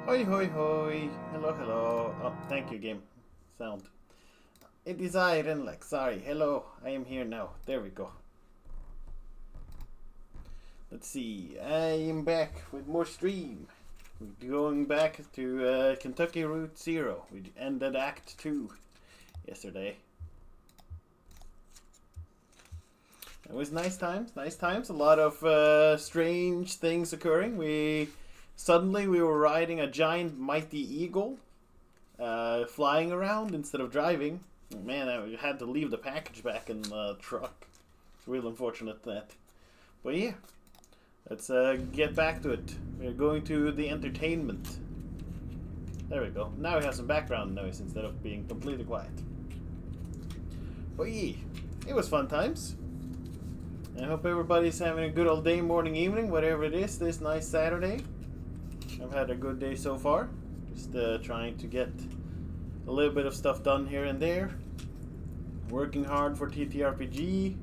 Hoi hoi hoi. Hello hello. Oh, thank you game. Sound. It is I, Renlex. Sorry. Hello. I am here now. There we go. Let's see. I am back with more stream. We're going back to Kentucky Route Zero. We ended Act 2 yesterday. It was nice times. Nice times. A lot of strange things occurring. Suddenly we were riding a giant mighty eagle, flying around instead of driving. Man, I had to leave the package back in the truck. It's real unfortunate that. But yeah, let's get back to it. We're going to the entertainment. There we go. Now we have some background noise instead of being completely quiet. But yeah, it was fun times. I hope everybody's having a good old day, morning, evening, whatever it is, this nice Saturday. I've had a good day so far. Just trying to get a little bit of stuff done here and there. Working hard for TTRPG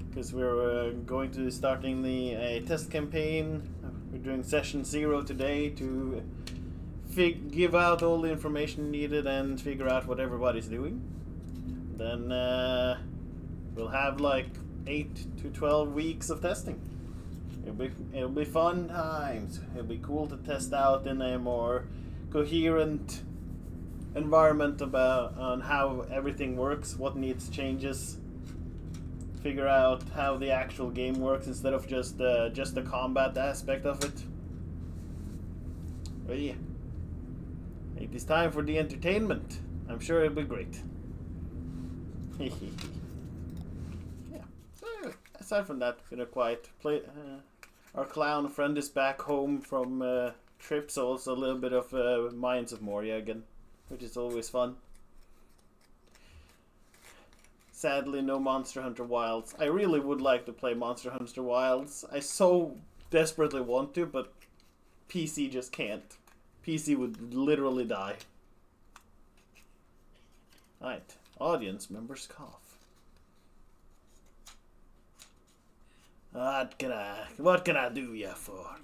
because we're going to starting the test campaign. We're doing session 0 today to give out all the information needed and figure out what everybody's doing. Then we'll have like 8 to 12 weeks of testing. It'll be fun times. It'll be cool to test out in a more coherent environment on how everything works, what needs changes, figure out how the actual game works instead of just the combat aspect of it. But yeah, it is time for the entertainment. I'm sure it'll be great. Yeah. So anyway, aside from that, been a quiet play. Our clown friend is back home from trips, so also a little bit of Mines of Moria again, which is always fun. Sadly, no Monster Hunter Wilds. I really would like to play Monster Hunter Wilds. I so desperately want to, but PC just can't. PC would literally die. Alright, audience members cough. What can I do ya for?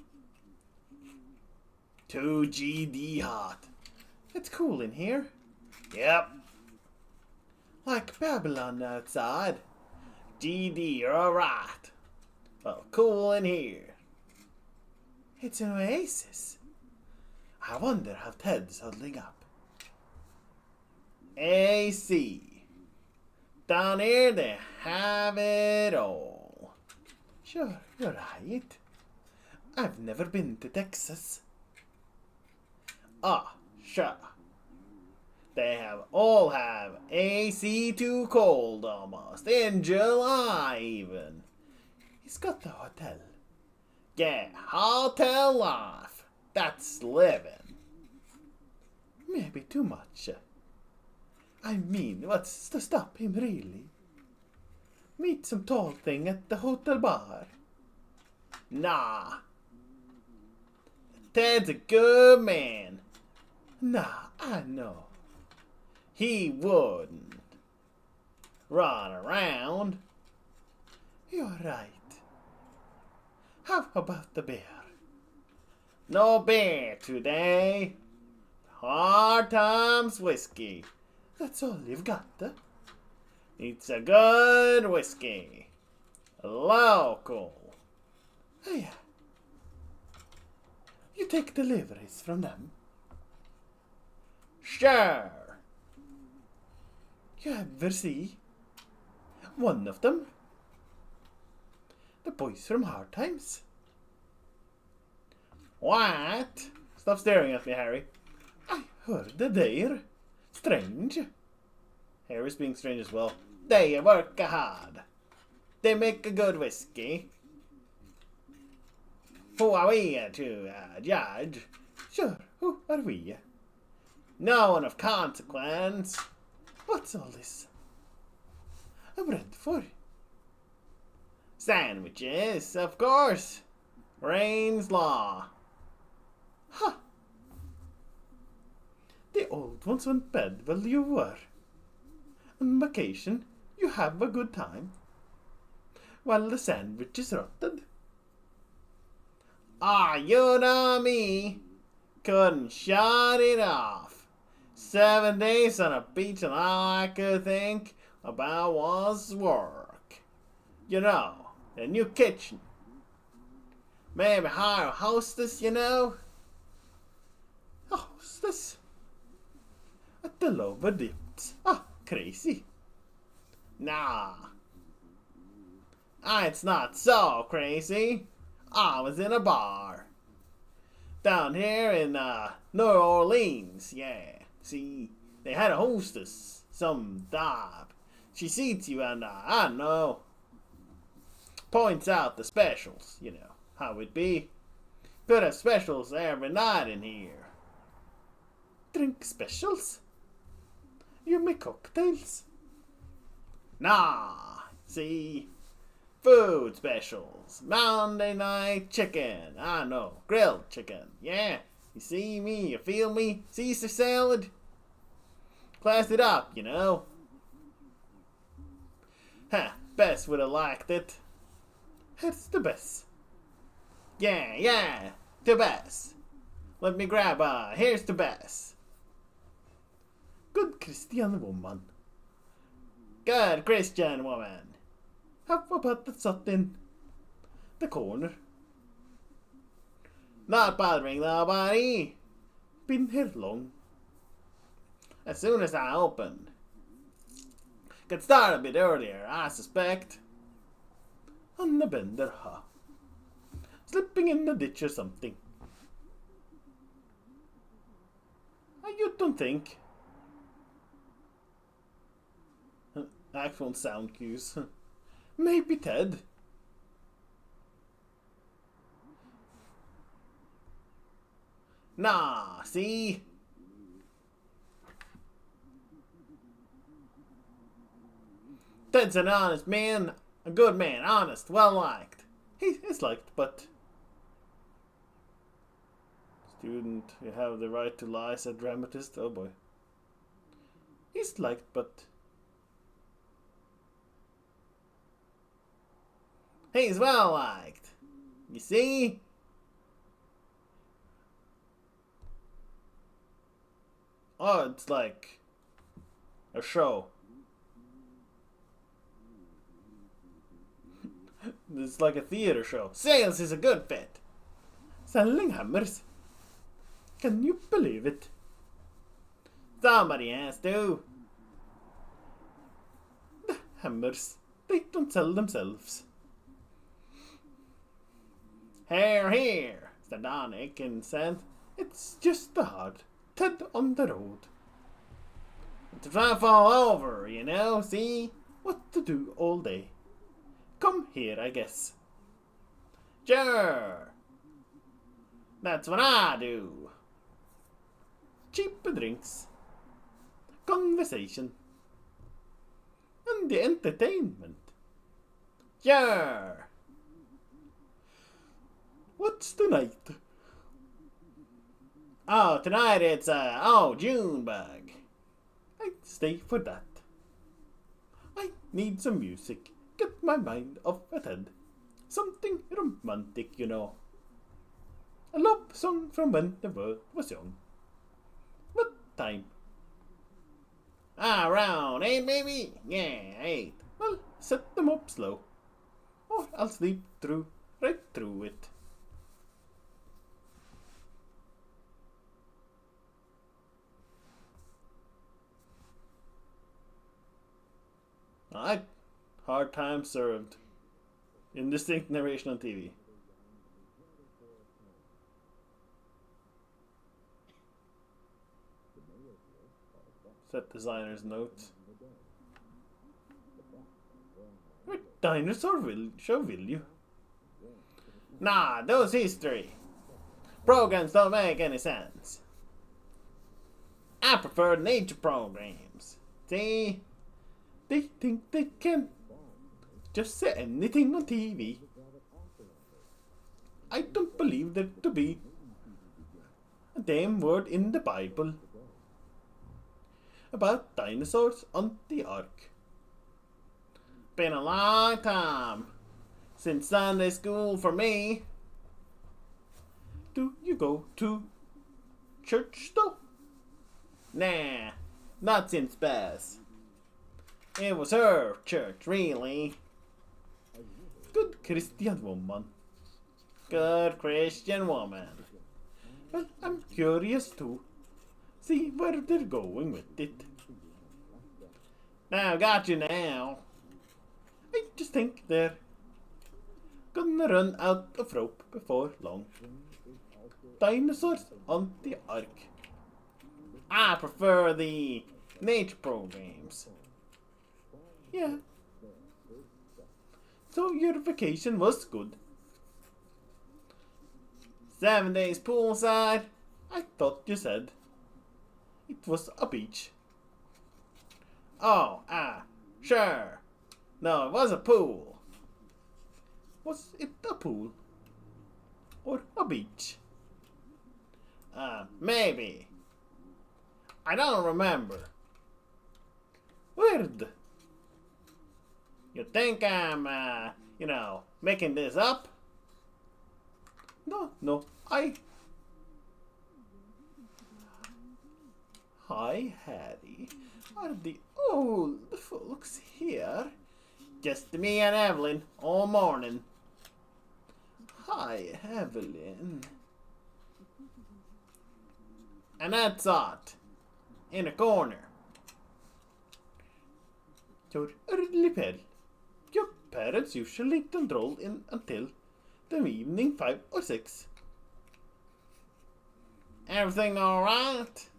2GD hot. It's cool in here. Yep. Like Babylon outside. GD, you're alright. Well, cool in here. It's an oasis. I wonder how Ted's holding up. AC. Down here they have it all. Sure, you're right. I've never been to Texas. Ah, sure. They all have AC too cold almost. In July even. He's got the hotel. Yeah, hotel life. That's living. Maybe too much. I mean, what's to stop him really? Meet some tall thing at the hotel bar. Nah. Ted's a good man. Nah, I know. He wouldn't run around. You're right. How about the beer? No beer today. Hard times whiskey. That's all you've got, huh? It's a good whiskey. Local. Oh yeah. You take deliveries from them? Sure. You ever see one of them? The boys from Hard Times? What? Stop staring at me, Harry. I heard that they're strange. Harry's being strange as well. They work hard. They make a good whiskey. Who are we to judge? Sure, who are we? No one of consequence. What's all this? A bread for? Sandwiches, of course. Rain's Law. Huh. The old ones went bed while you were. On vacation, you have a good time. While the sandwich is rotted. Ah, you know me. couldn't shut it off. 7 days on a beach and all I could think about was work. You know, the new kitchen. Maybe hire a hostess, you know? A hostess? At the lower dips. Ah, crazy. Nah. It's not so crazy. I was in a bar. Down here in New Orleans, yeah. See, they had a hostess, some dab. She seats you and I don't know. Points out the specials, you know how it be. Could have specials every night in here. Drink specials? You make cocktails? Nah, see, food specials. Monday night chicken, I know, grilled chicken, yeah. You see me, you feel me, Caesar salad. Class it up, you know. Bess would have liked it. It's the best. Yeah, the best. Let me grab here's the best. Good Christian woman. Good Christian woman. How about the sut in the corner? Not bothering nobody. Been here long. As soon as I opened. Could start a bit earlier, I suspect. On the bender, huh? Slipping in the ditch or something. You don't think? Actual sound cues. Maybe Ted. Nah, see? Ted's an honest man, a good man, honest, well liked. He is liked, but... Student, you have the right to lie, said dramatist. Oh boy. He's liked, but... He's well liked. You see? Oh, it's like a show. It's like a theater show. Sales is a good fit. Selling hammers. Can you believe it? Somebody has to. The hammers, they don't sell themselves. Here, said Donick and said, it's just the hard Ted on the road. To try to fall over, you know, see what to do all day. Come here, I guess. Sure. That's what I do. Cheap drinks, conversation, and the entertainment. Sure. What's tonight? Oh, tonight it's Junebug. I'd stay for that. I need some music. Get my mind off at head. Something romantic, you know. A love song from when the world was young. What time? Around 8, maybe? Yeah, 8. Well, set them up slow. Or I'll sleep right through it. Alright. Hard time served. Indistinct narration on TV. Set designer's notes. What dinosaur show will you? Nah, those history programs don't make any sense. I prefer nature programs. See? They think they can just say anything on TV. I don't believe there to be a damn word in the Bible about dinosaurs on the ark. Been a long time since Sunday school for me. Do you go to church though? Nah, not since Bess. It was her church, really. Good Christian woman. Good Christian woman. Well, I'm curious to see where they're going with it. Now, got you now. I just think they're gonna run out of rope before long. Dinosaurs on the Ark. I prefer the nature programs. Yeah. So your vacation was good. 7 days poolside. I thought you said it was a beach. Oh, sure. No, it was a pool. Was it a pool? Or a beach? Maybe. I don't remember. Weird. You think I'm, making this up? No, Hi, Harry. Are the old folks here? Just me and Evelyn all morning. Hi, Evelyn. And that's it. In a corner. Your early pal. Your parents usually don't roll in until the evening 5 or 6. Everything alright?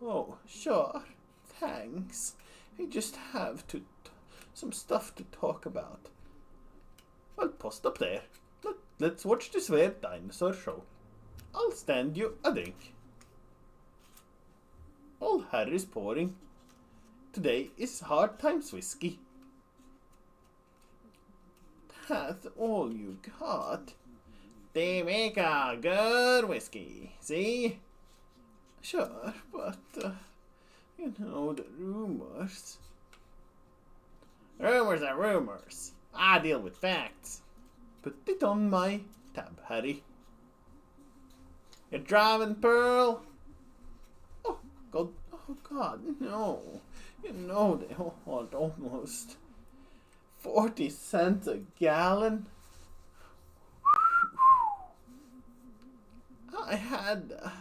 Oh, sure. Thanks. We just have some stuff to talk about. Well, post up there. Let's watch this weird dinosaur show. I'll stand you a drink. All Harry's pouring today is Hard Times whiskey. That's all you got. They make a good whiskey, see? Sure, but, the rumors. Rumors are rumors. I deal with facts. Put it on my tab, Harry. You're driving, Pearl? Oh, God, no. You know they want almost 40 cents a gallon. I had an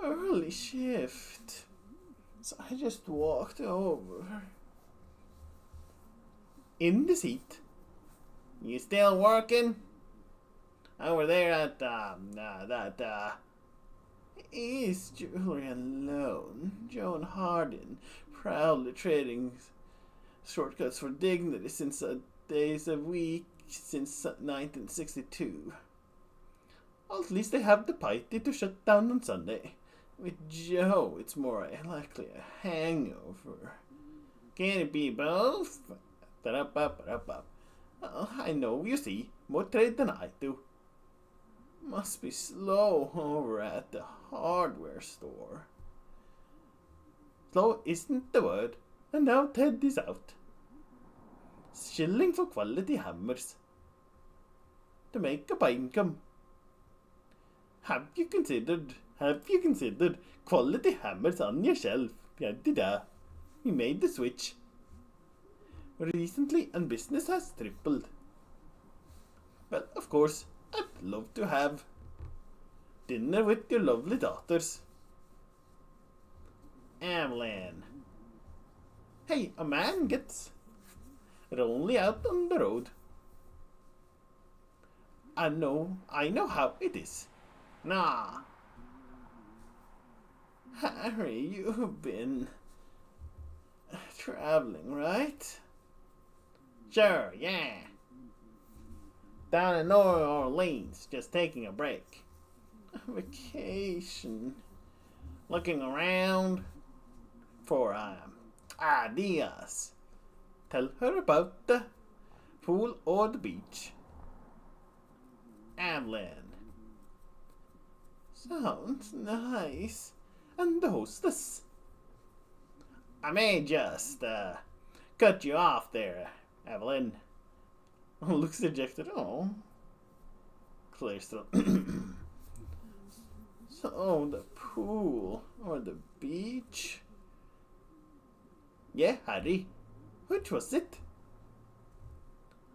early shift, so I just walked over. In the seat. You still working? Over there at that East Julian Loan, Joan Hardin, proudly trading shortcuts for dignity since days a week since 1962. Well, at least they have the piety to shut down on Sunday. With Joe, it's more likely a hangover. Can it be both? Oh, I know, you see, more trade than I do. Must be slow over at the hardware store. Slow isn't the word, and now Ted is out. Shilling for quality hammers. To make up income. Have you considered quality hammers on your shelf? Yeah, we made the switch. Recently, and business has tripled. Well, of course, I'd love to have dinner with your lovely daughters. Evelyn. Hey, a man gets lonely out on the road. I know how it is. Nah. Harry, you've been traveling, right? Sure, yeah. Down in New Orleans, just taking a break. A vacation. Looking around for ideas. Tell her about the pool or the beach. Evelyn. Sounds nice. And the hostess. I may just cut you off there, Evelyn. Looks dejected. Oh. Clears throat. So, the pool or the beach? Yeah, Harry. Which was it?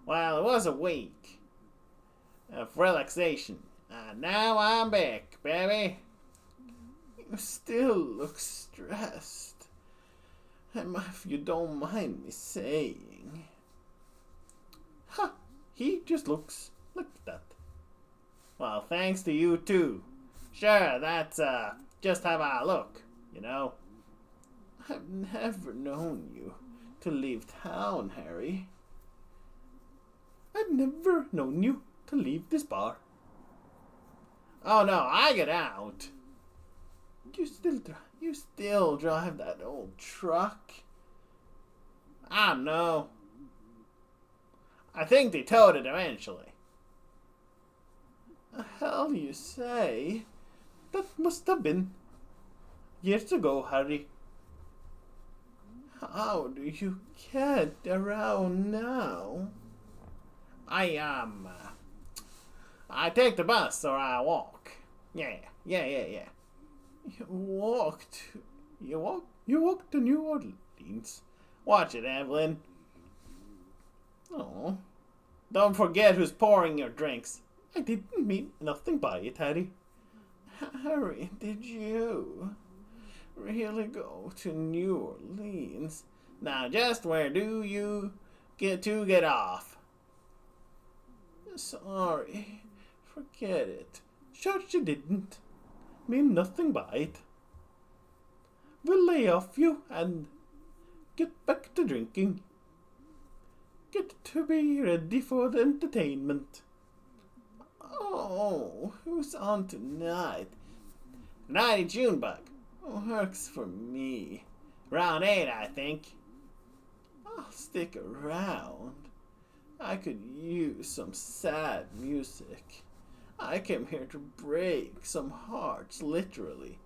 Well, it was a week of relaxation. And now I'm back, baby. You still look stressed. If you don't mind me saying. Huh, he just looks like that. Well, thanks to you too. Sure, that's just have a look, you know. I've never known you to leave town, Harry. I've never known you to leave this bar. Oh no, I get out. You still drive that old truck? I don't know. I think they towed it eventually. The hell you say? That must have been years ago, Harry. How do you get around now? I take the bus or I walk. Yeah. You walk to New Orleans. Watch it, Evelyn. Oh, don't forget who's pouring your drinks. I didn't mean nothing by it, Harry. Harry, did you really go to New Orleans? Now, just where do you get off? Sorry, forget it. Sure you didn't mean nothing by it. We'll lay off you and get back to drinking. Get to be ready for the entertainment. Oh, who's on tonight? Nighty Junebug. Works for me. Round 8, I think. I'll stick around. I could use some sad music. I came here to break some hearts, literally.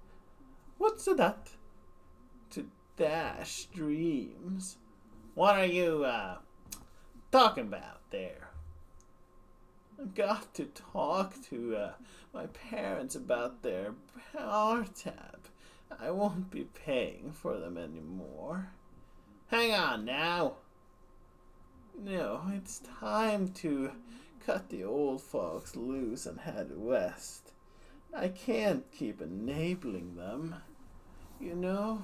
What's that? To dash dreams. What are you, talking about there? I've got to talk to my parents about their bar tab. I won't be paying for them anymore. Hang on now. No, it's time to cut the old folks loose and head west. I can't keep enabling them, you know.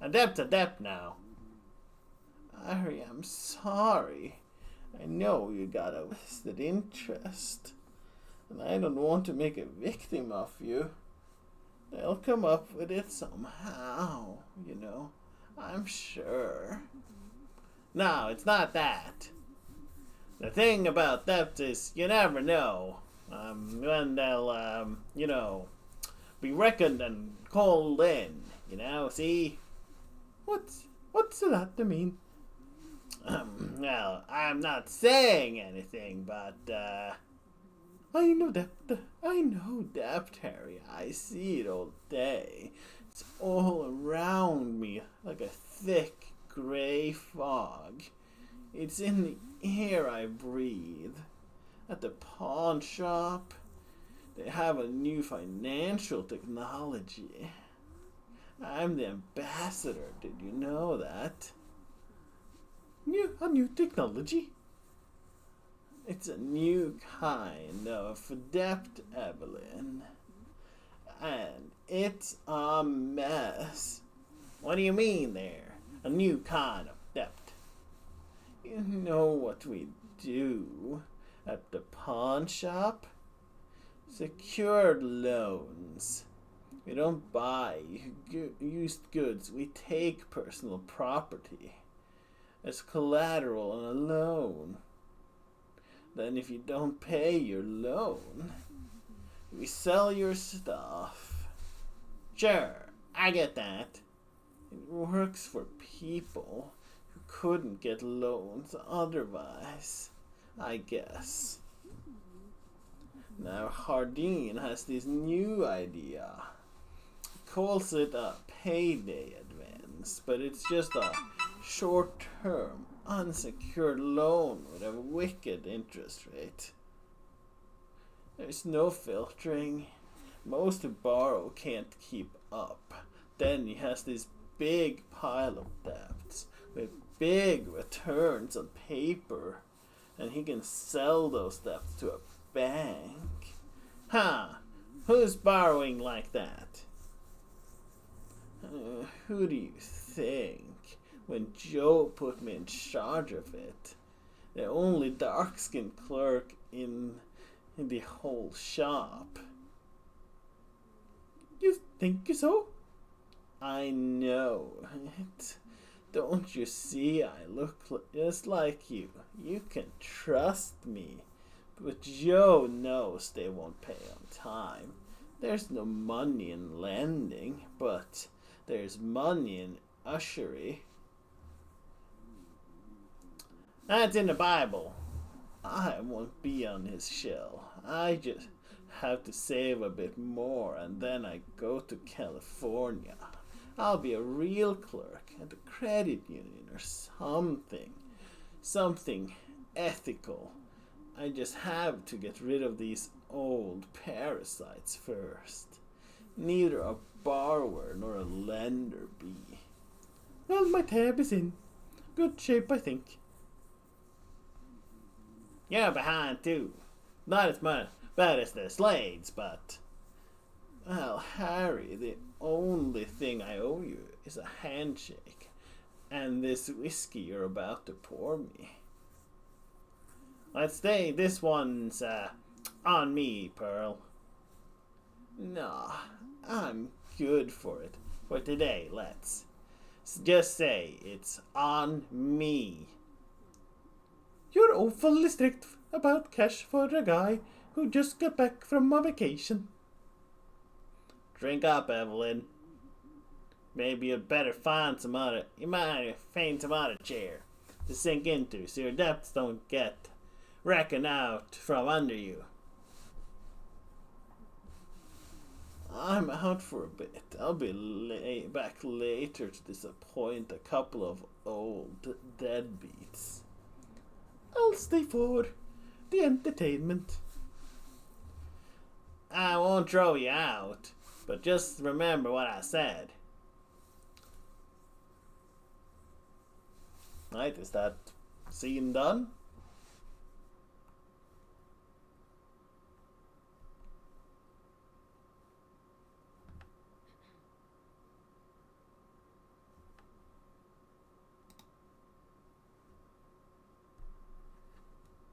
Adept now. Harry, I'm sorry. I know you got a vested interest, and I don't want to make a victim of you. They'll come up with it somehow, you know. I'm sure. No, it's not that. The thing about theft is you never know when they'll, be reckoned and called in, you know, see? What's that to mean? Well, I'm not saying anything, but, I know depth, Harry. I see it all day. It's all around me like a thick gray fog. It's in the air I breathe. At the pawn shop, they have a new financial technology. I'm the ambassador, did you know that? A new technology? It's a new kind of depth, Evelyn. And it's a mess. What do you mean there? A new kind of depth? You know what we do at the pawn shop? Secured loans. We don't buy used goods. We take personal property as collateral on a loan. Then if you don't pay your loan, we sell your stuff. Sure, I get that. It works for people who couldn't get loans otherwise, I guess. Now Hardin has this new idea. He calls it a payday advance, but it's just a short-term, unsecured loan with a wicked interest rate. There's no filtering. Most who borrow can't keep up. Then he has this big pile of debts with big returns on paper, and he can sell those debts to a bank. Ha! Who's borrowing like that? Who do you think? When Joe put me in charge of it, the only dark-skinned clerk in the whole shop. You think so? I know it. Don't you see I look just like you? You can trust me. But Joe knows they won't pay on time. There's no money in lending, but there's money in usury. That's in the Bible. I won't be on his shell. I just have to save a bit more, and then I go to California. I'll be a real clerk at a credit union or something. Something ethical. I just have to get rid of these old parasites first. Neither a borrower nor a lender be. Well, my tab is in good shape, I think. You're behind too. Not as much bad as the Slades, but... Well, Harry, the only thing I owe you is a handshake and this whiskey you're about to pour me. Let's say this one's on me, Pearl. Nah, I'm good for it. For today, let's just say it's on me. You're awfully strict about cash for a guy who just got back from a vacation. Drink up, Evelyn. Maybe you'd better find some other chair to sink into so your depths don't get reckoned out from under you. I'm out for a bit. I'll be back later to disappoint a couple of old deadbeats. I'll stay for the entertainment. I won't throw you out, but just remember what I said. Right, is that scene done?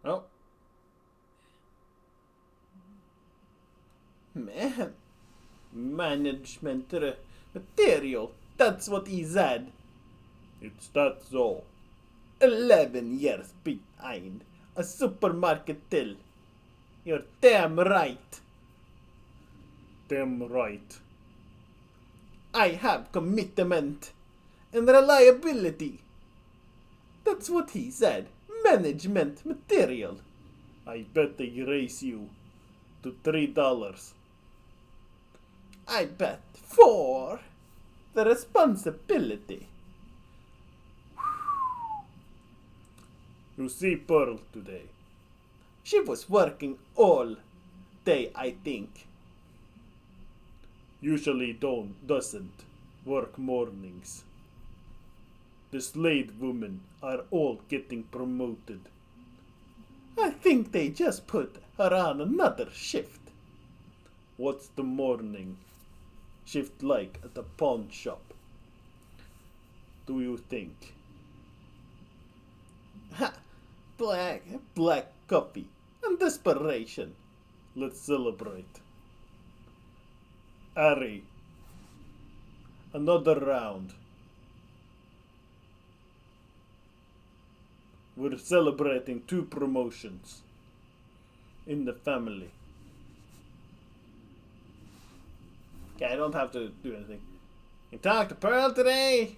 Oh. Man. Management material. That's what he said. It's that so. 11 years behind. A supermarket till. You're damn right. Damn right. I have commitment and reliability. That's what he said. Management material. I bet they raise you to $3. I bet 4. The responsibility. You see Pearl today. She was working all day, I think. Usually doesn't work mornings. The Slade women are all getting promoted. I think they just put her on another shift. What's the morning shift like at the pawn shop? Do you think? Ha! Black coffee and desperation. Let's celebrate. Harry, another round. We're celebrating 2 promotions in the family. Okay, I don't have to do anything. You talk to Pearl today?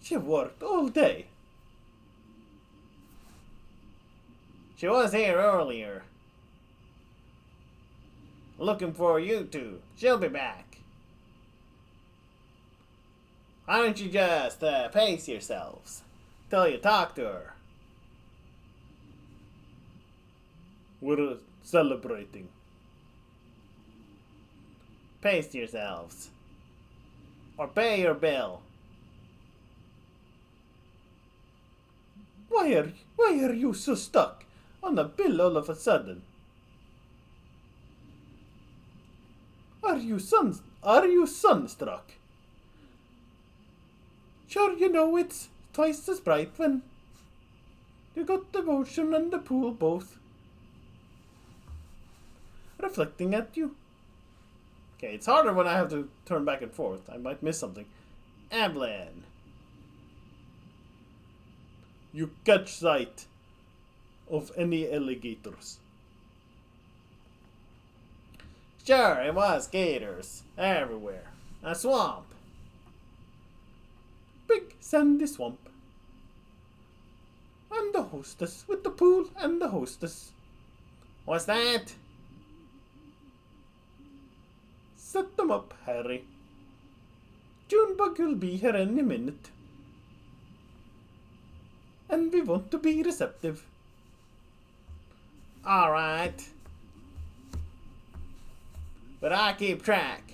She worked all day. She was here earlier. Looking for you two. She'll be back. Why don't you just pace yourselves till you talk to her? We're celebrating. Pace yourselves. Or pay your bill. Why are you so stuck on a bill all of a sudden? Are you sunstruck? Sure, you know it's twice as bright when you got the ocean and the pool both reflecting at you. Okay, it's harder when I have to turn back and forth. I might miss something. Evelyn. You catch sight of any alligators? Sure, it was gators everywhere. A swamp. Big sandy swamp. And the hostess with the pool and the hostess. What's that? Set them up, Harry. Junebug will be here any minute. And we want to be receptive. Alright. But I keep track.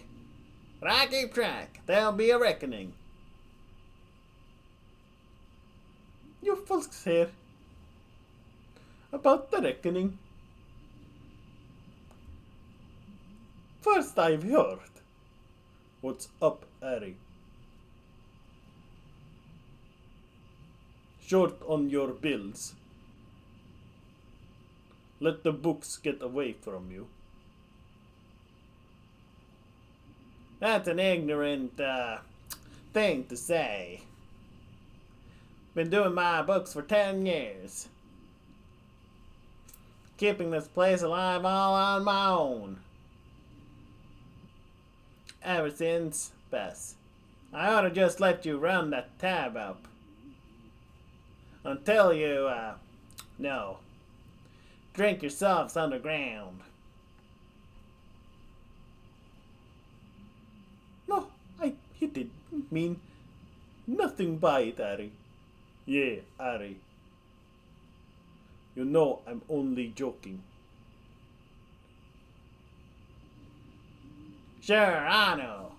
There'll be a reckoning. You folks here about the reckoning. First I've heard. What's up, Harry? Short on your bills. Let the books get away from you. That's an ignorant thing to say. Been doing my books for 10 years. Keeping this place alive all on my own. Ever since, Bess. I ought to just let you run that tab up. Until you, no. Drink yourselves underground. No, he didn't mean nothing by it, Harry. Yeah, Harry. You know I'm only joking. Sure, I know.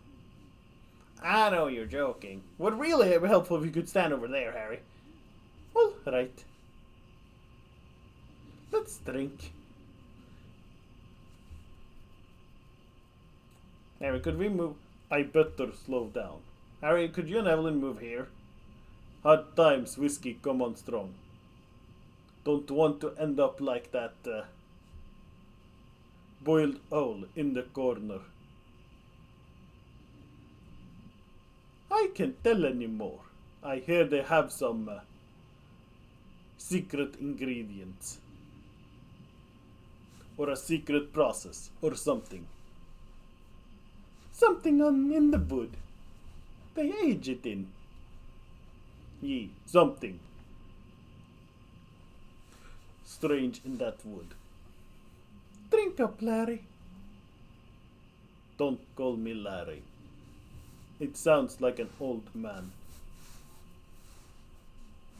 I know you're joking. Would really be helpful if you could stand over there, Harry. All right. Let's drink. Harry, could we move? I better slow down. Harry, could you and Evelyn move here? Hard times, whiskey, come on strong. Don't want to end up like that boiled owl in the corner. I can't tell anymore. I hear they have some secret ingredients. Or a secret process, or something. Something in the wood. They age it in. Ye, something strange in that wood. Drink up, Larry. Don't call me Larry. It sounds like an old man.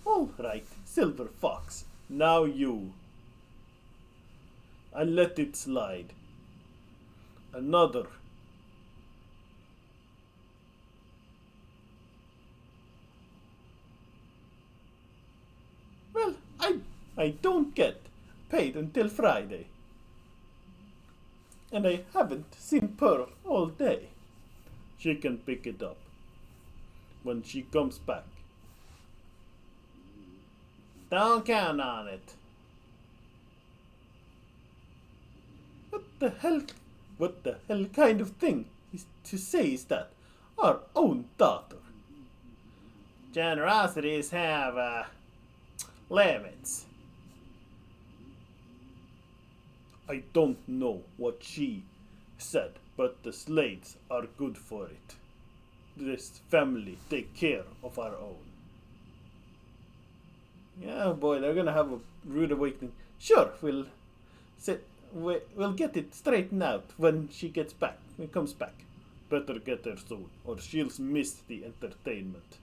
All right, Silver Fox. Now you. I let it slide. Another. Well, I don't get paid until Friday. And I haven't seen Pearl all day. She can pick it up when she comes back. Don't count on it. What the hell kind of thing is to say is that? Our own daughter. Generosities have, limits. I don't know what she said, but the Slades are good for it. This family take care of our own. Yeah, boy, they're gonna have a rude awakening. Sure, we'll get it straightened out when she gets back. When she comes back. Better get her soon, or she'll miss the entertainment.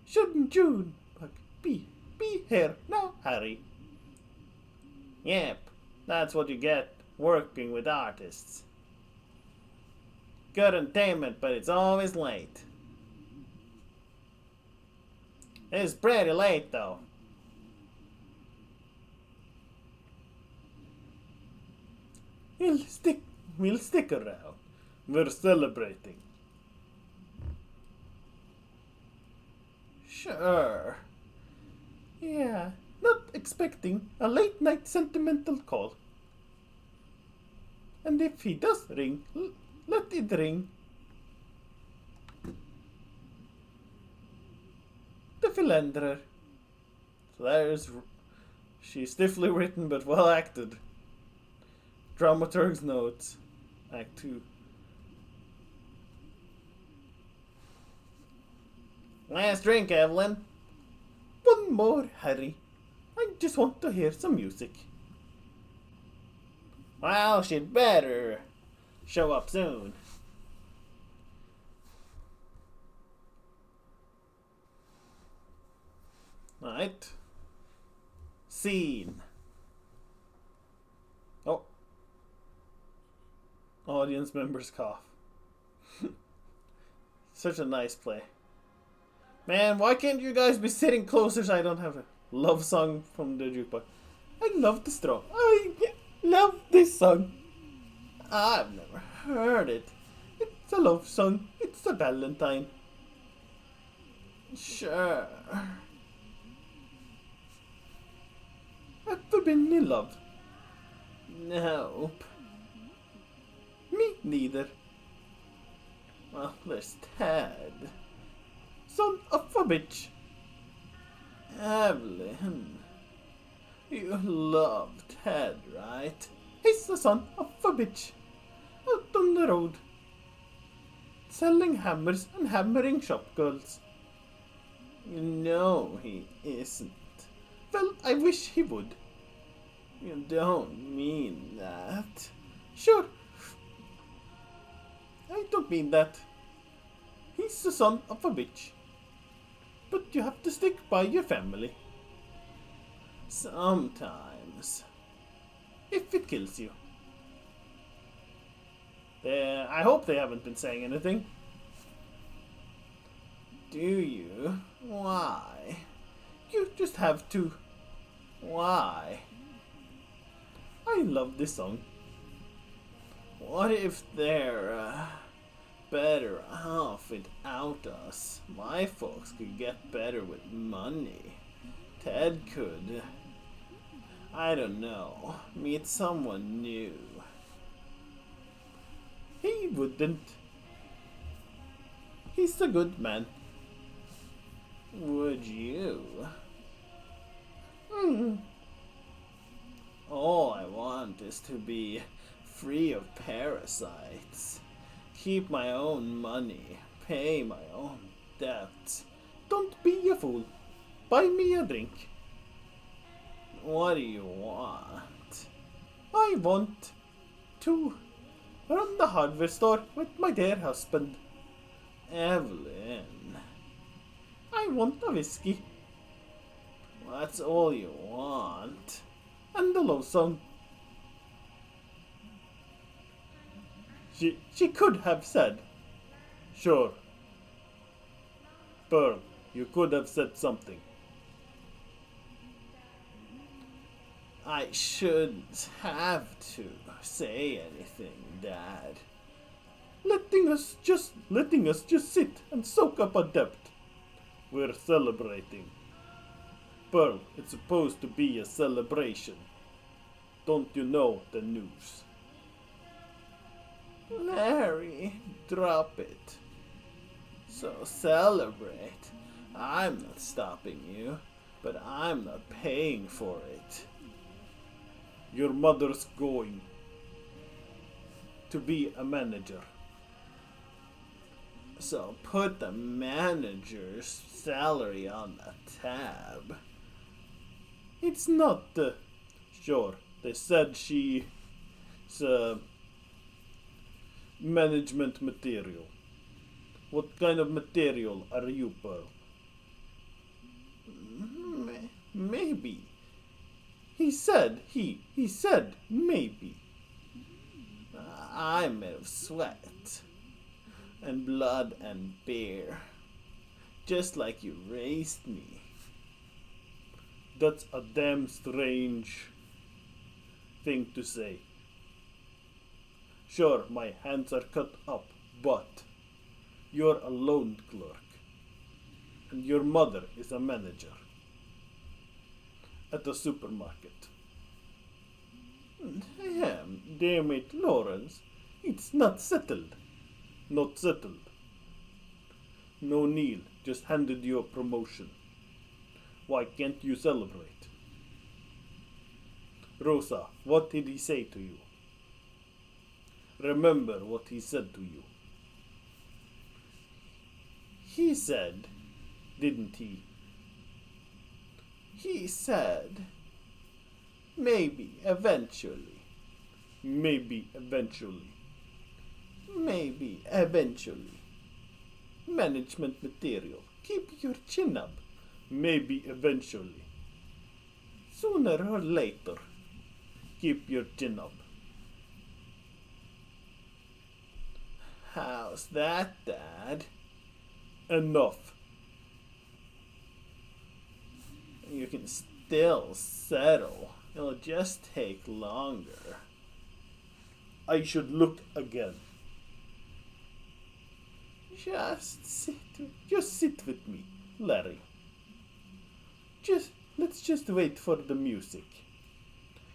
Shouldn't June be be here now, Harry. Yep, that's what you get working with artists. Good entertainment, but it's always late. It's pretty late, though. We'll stick around. We're celebrating. Sure. Yeah, not expecting a late night sentimental call. And if he does ring, let it ring. The philanderer. So there's. She's stiffly written but well acted. Dramaturg's notes. Act 2. Last drink, Evelyn. One more, Harry. I just want to hear some music. Well, she'd better show up soon. Right. Scene. Oh. Audience members cough. Such a nice play. Man, why can't you guys be sitting closer so I don't have a love song from the jukebox? I love the straw. I love this song. I've never heard it. It's a love song. It's a Valentine. Sure. Ever been in love? Nope. Me neither. Well, there's Ted. Son of a bitch. Evelyn. You love Ted, right? He's the son of a bitch. Out on the road. Selling hammers and hammering shop girls. You know he isn't. Well, I wish he would. You don't mean that. Sure. I don't mean that. He's the son of a bitch. But you have to stick by your family. Sometimes. If it kills you. I hope they haven't been saying anything. Do you? Why? You just have to. Why? I love this song. What if they're better off without us? My folks could get better with money. Ted could, I don't know, meet someone new. He wouldn't. He's a good man. Would you? All I want is to be free of parasites. Keep my own money. Pay my own debts. Don't be a fool. Buy me a drink. What do you want? I want to run the hardware store with my dear husband. Evelyn. I want a whiskey. That's all you want. And the love song. She could have said, sure. Pearl, you could have said something. I shouldn't have to say anything, Dad. Letting us just sit and soak up a debt. We're celebrating. Pearl, it's supposed to be a celebration. Don't you know the news? Larry, drop it. So celebrate. I'm not stopping you, but I'm not paying for it. Your mother's going to be a manager. So put the manager's salary on the tab. It's not sure. They said she's management material. What kind of material are you, Pearl? Maybe. He said maybe. I'm made of sweat and blood and beer, just like you raised me. That's a damn strange thing to say. Sure, my hands are cut up, but you're a loan clerk, and your mother is a manager at a supermarket. Damn it, Lawrence. It's not settled. Not settled. No, Neil just handed you a promotion. Why can't you celebrate? Rosa, what did he say to you? Remember what he said to you. He said, didn't he? He said, maybe eventually. Maybe eventually. Maybe eventually. Management material. Keep your chin up. Maybe eventually. Sooner or later. Keep your chin up. How's that, Dad? Enough. You can still settle. It'll just take longer. I should look again. Just sit with me, Larry. Let's just wait for the music.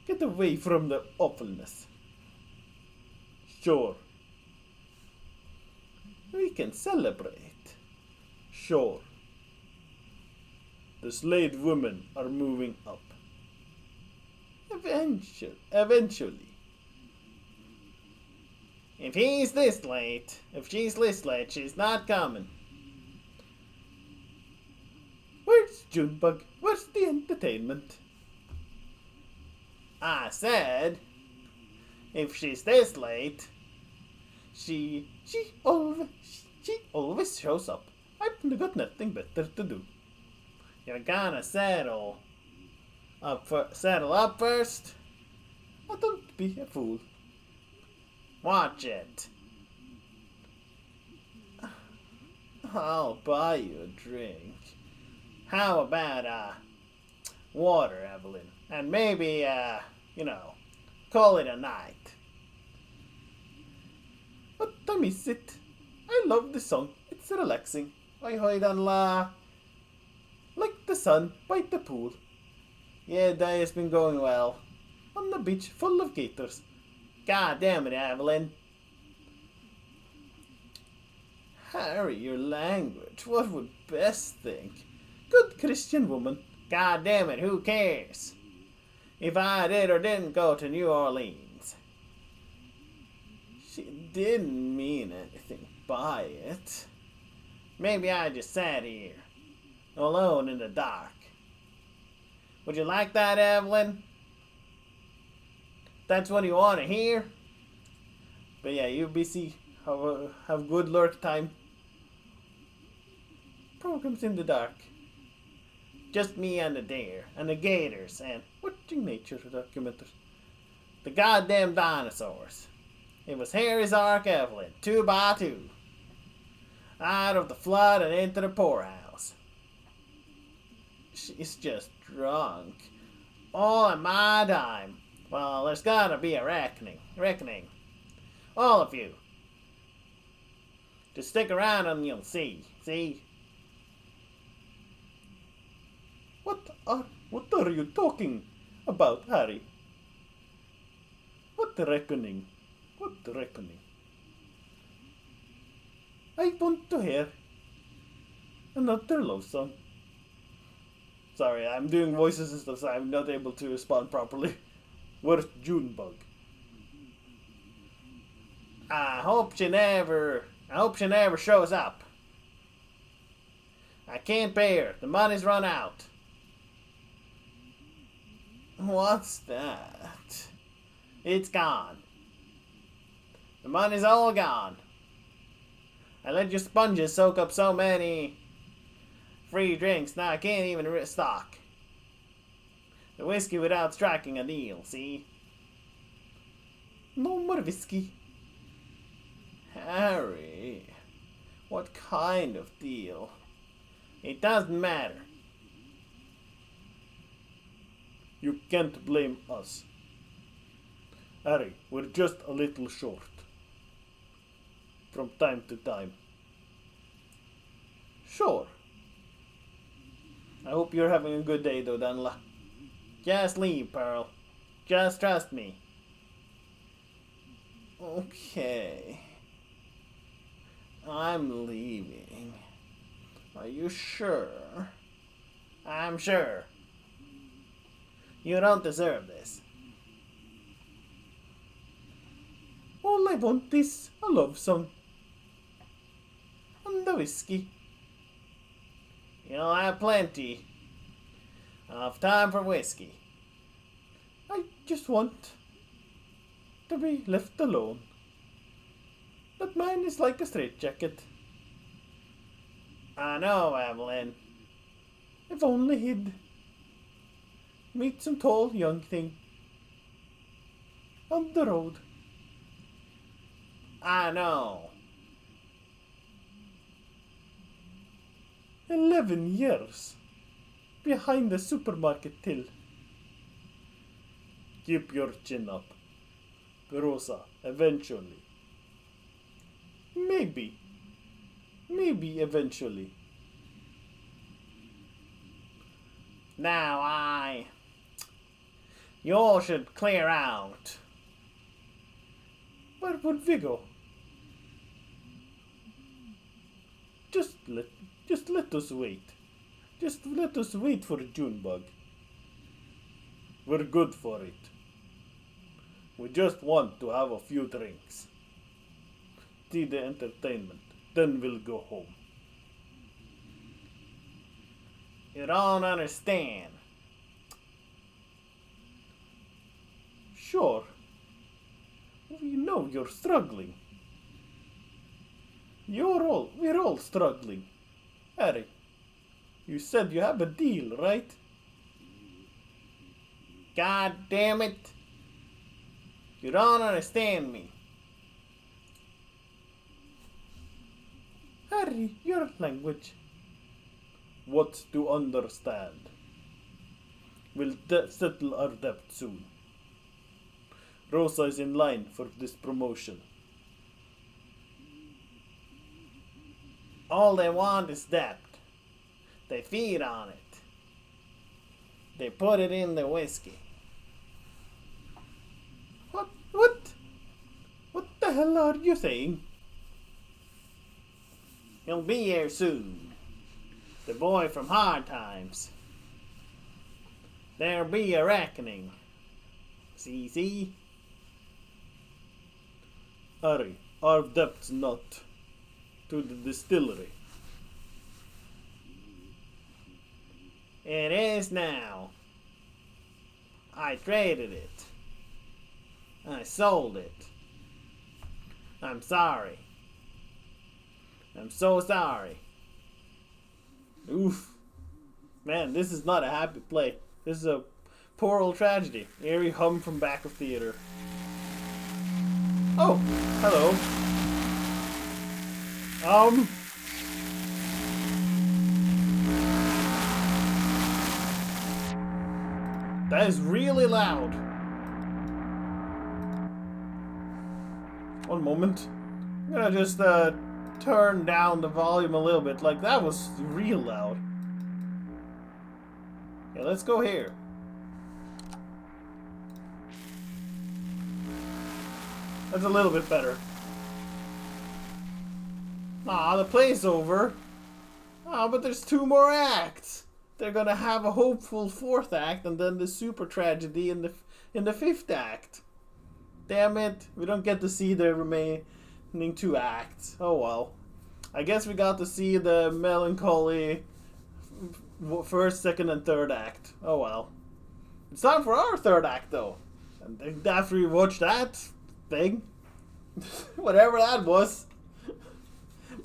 Get away from the awfulness. Sure. We can celebrate. Sure. The slave women are moving up. Eventually. If she's this late, she's not coming. Where's Junebug? Where's the entertainment? I said, if she's this late, she always shows up. I've got nothing better to do. You're gonna settle up first? Oh, don't be a fool. Watch it. I'll buy you a drink. How about water, Evelyn? And maybe call it a night. But I miss it. I love the song. It's relaxing. Hoy hoy dan la. Like the sun by the pool. Yeah, day has been going well. On the beach full of gators. God damn it, Evelyn. Harry, your language. What would Bess think? Good Christian woman. God damn it, who cares? If I did or didn't go to New Orleans. She didn't mean anything by it. Maybe I just sat here, alone in the dark. Would you like that, Evelyn? That's what you want to hear? But yeah, you busy. Have good lurk time. Programs in the dark. Just me and the deer, and the gators, and watching nature documentaries. The goddamn dinosaurs. It was Harry's Ark Evelyn, 2 by 2. Out of the flood and into the poorhouse. She's just drunk. All in my dime. Well, there's gotta be a reckoning. All of you. Just stick around and you'll see. See? What are you talking about, Harry? What reckoning? I want to hear another love song. Sorry, I'm doing voices and stuff, so I'm not able to respond properly. Where's Junebug? I hope she never shows up. I can't pay her. The money's run out. What's that? It's gone. The money's all gone. I let your sponges soak up so many free drinks, now I can't even restock. The whiskey without striking a deal, see? No more whiskey. Harry, what kind of deal? It doesn't matter. You can't blame us. Harry, we're just a little short. From time to time. Sure. I hope you're having a good day though, Dunla. Just leave, Pearl. Just trust me. Okay. I'm leaving. Are you sure? I'm sure. You don't deserve this. All I want is a love song. And the whiskey. You'll have plenty of time for whiskey. I just want to be left alone. But mine is like a straitjacket. I know, Evelyn. If only he'd meet some tall young thing on the road. I know. 11 years behind the supermarket till. Keep your chin up, Rosa, eventually. Maybe eventually. Now you all should clear out. Where would we go? Just let us wait. Just let us wait for Junebug. We're good for it. We just want to have a few drinks. See the entertainment. Then we'll go home. You don't understand. Sure. We know you're struggling. We're all struggling. Harry, you said you have a deal, right? God damn it. You don't understand me. Harry, your language. What's to understand? We'll settle our debt soon. Rosa is in line for this promotion. All they want is debt. They feed on it. They put it in the whiskey. What the hell are you saying? He'll be here soon. The boy from Hard Times. There'll be a reckoning. See? Harry, our debt's not to the distillery. It is now. I traded it. I sold it. I'm sorry. I'm so sorry. Oof. Man, this is not a happy play. This is a poor old tragedy. Eerie hum from back of theater. Oh, hello. That is really loud. One moment. I'm gonna just turn down the volume a little bit. Like, that was real loud. Okay, let's go here. That's a little bit better. The play's over. But there's 2 more acts. They're gonna have a hopeful 4th act and then the super tragedy in the 5th act. Damn it, we don't get to see the remaining 2 acts. Oh well. I guess we got to see the melancholy 1st, 2nd, and 3rd act. Oh well. It's time for our 3rd act though. And after we watch that thing, whatever that was.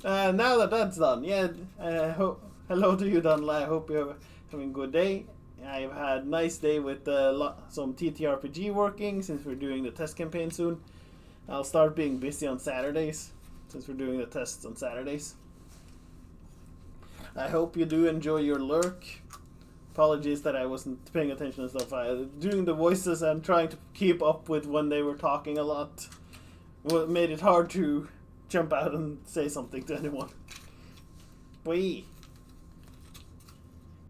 Now that that's done, hello to you, Dunla. I hope you're having a good day. I've had a nice day with some TTRPG working since we're doing the test campaign soon. I'll start being busy on Saturdays since we're doing the tests on Saturdays. I hope you do enjoy your lurk. Apologies that I wasn't paying attention and stuff. Doing the voices and trying to keep up with when they were talking a lot made it hard to jump out and say something to anyone. Wee.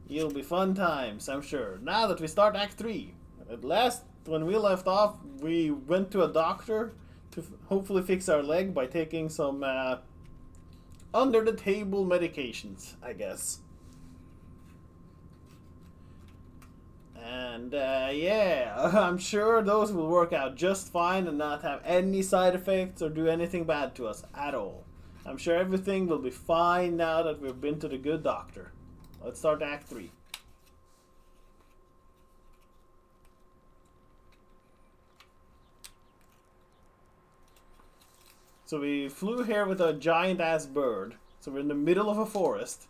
It'll be fun times, I'm sure. Now that we start Act 3. At last, when we left off, we went to a doctor to hopefully fix our leg by taking some under-the-table medications, I guess. And yeah, I'm sure those will work out just fine and not have any side effects or do anything bad to us at all. I'm sure everything will be fine now that we've been to the good doctor. Let's start Act 3. So we flew here with a giant-ass bird. So we're in the middle of a forest.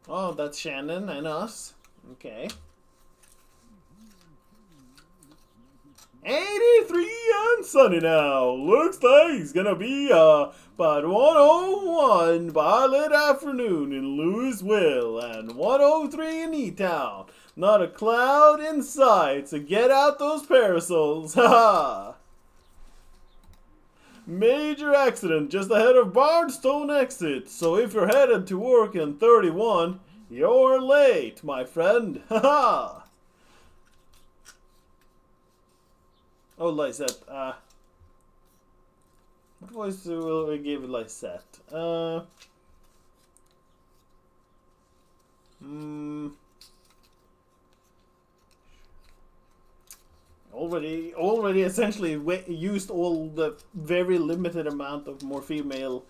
Oh, that's Shannon and us. Okay. 83 and sunny now. Looks like it's gonna be about 101 by late afternoon in Louisville and 103 in E-Town. Not a cloud in sight, so get out those parasols. Haha. Major accident just ahead of Bardstone exit. So if you're headed to work in 31, you're late, my friend. Haha. Oh, Lysette, what voice will we give Lysette? Already essentially used all the very limited amount of more female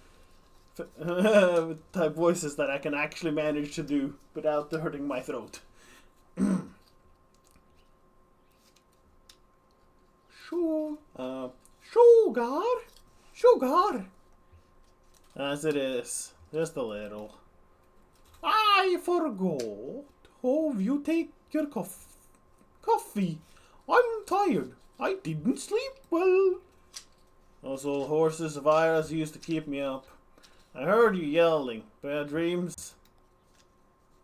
type voices that I can actually manage to do without hurting my throat. Sugar. As it is, just a little. I forgot. Oh, you take your coffee. I'm tired. I didn't sleep well. Those old horses of Ira's used to keep me up. I heard you yelling. Bad dreams.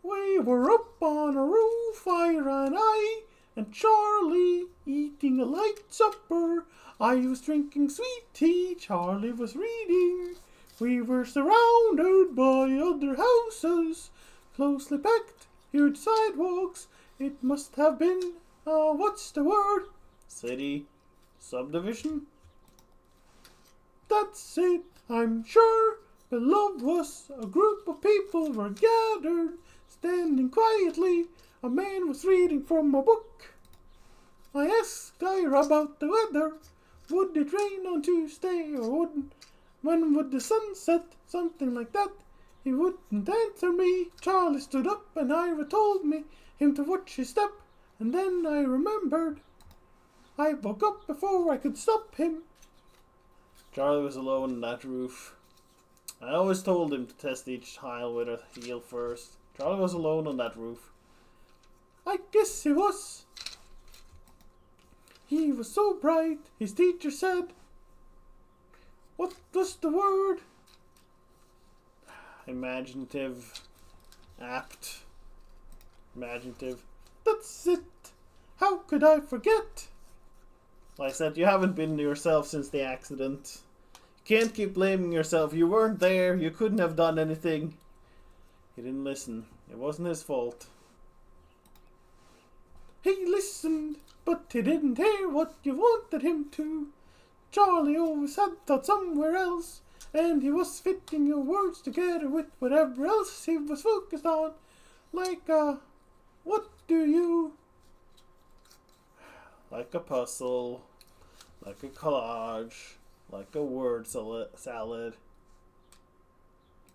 We were up on a roof, Ira and I, and Charlie eating a light supper. I was drinking sweet tea, Charlie was reading. We were surrounded by other houses, closely packed, huge sidewalks. It must have been, what's the word? City? Subdivision? That's it, I'm sure. Below us, a group of people were gathered, standing quietly. A man was reading from a book. I asked Ira about the weather. Would it rain on Tuesday or wouldn't? When would the sun set? Something like that. He wouldn't answer me. Charlie stood up and Ira told me him to watch his step. And then I remembered. I woke up before I could stop him. Charlie was alone on that roof. I always told him to test each tile with a heel first. Charlie was alone on that roof. I guess he was. He was so bright, his teacher said. What was the word? Imaginative. Apt. Imaginative. That's it. How could I forget? Like I said, you haven't been yourself since the accident. You can't keep blaming yourself. You weren't there. You couldn't have done anything. He didn't listen. It wasn't his fault. He listened, but he didn't hear what you wanted him to. Charlie always had thoughts somewhere else, and he was fitting your words together with whatever else he was focused on. Like, what do you... Like a puzzle, like a collage, like a word salad,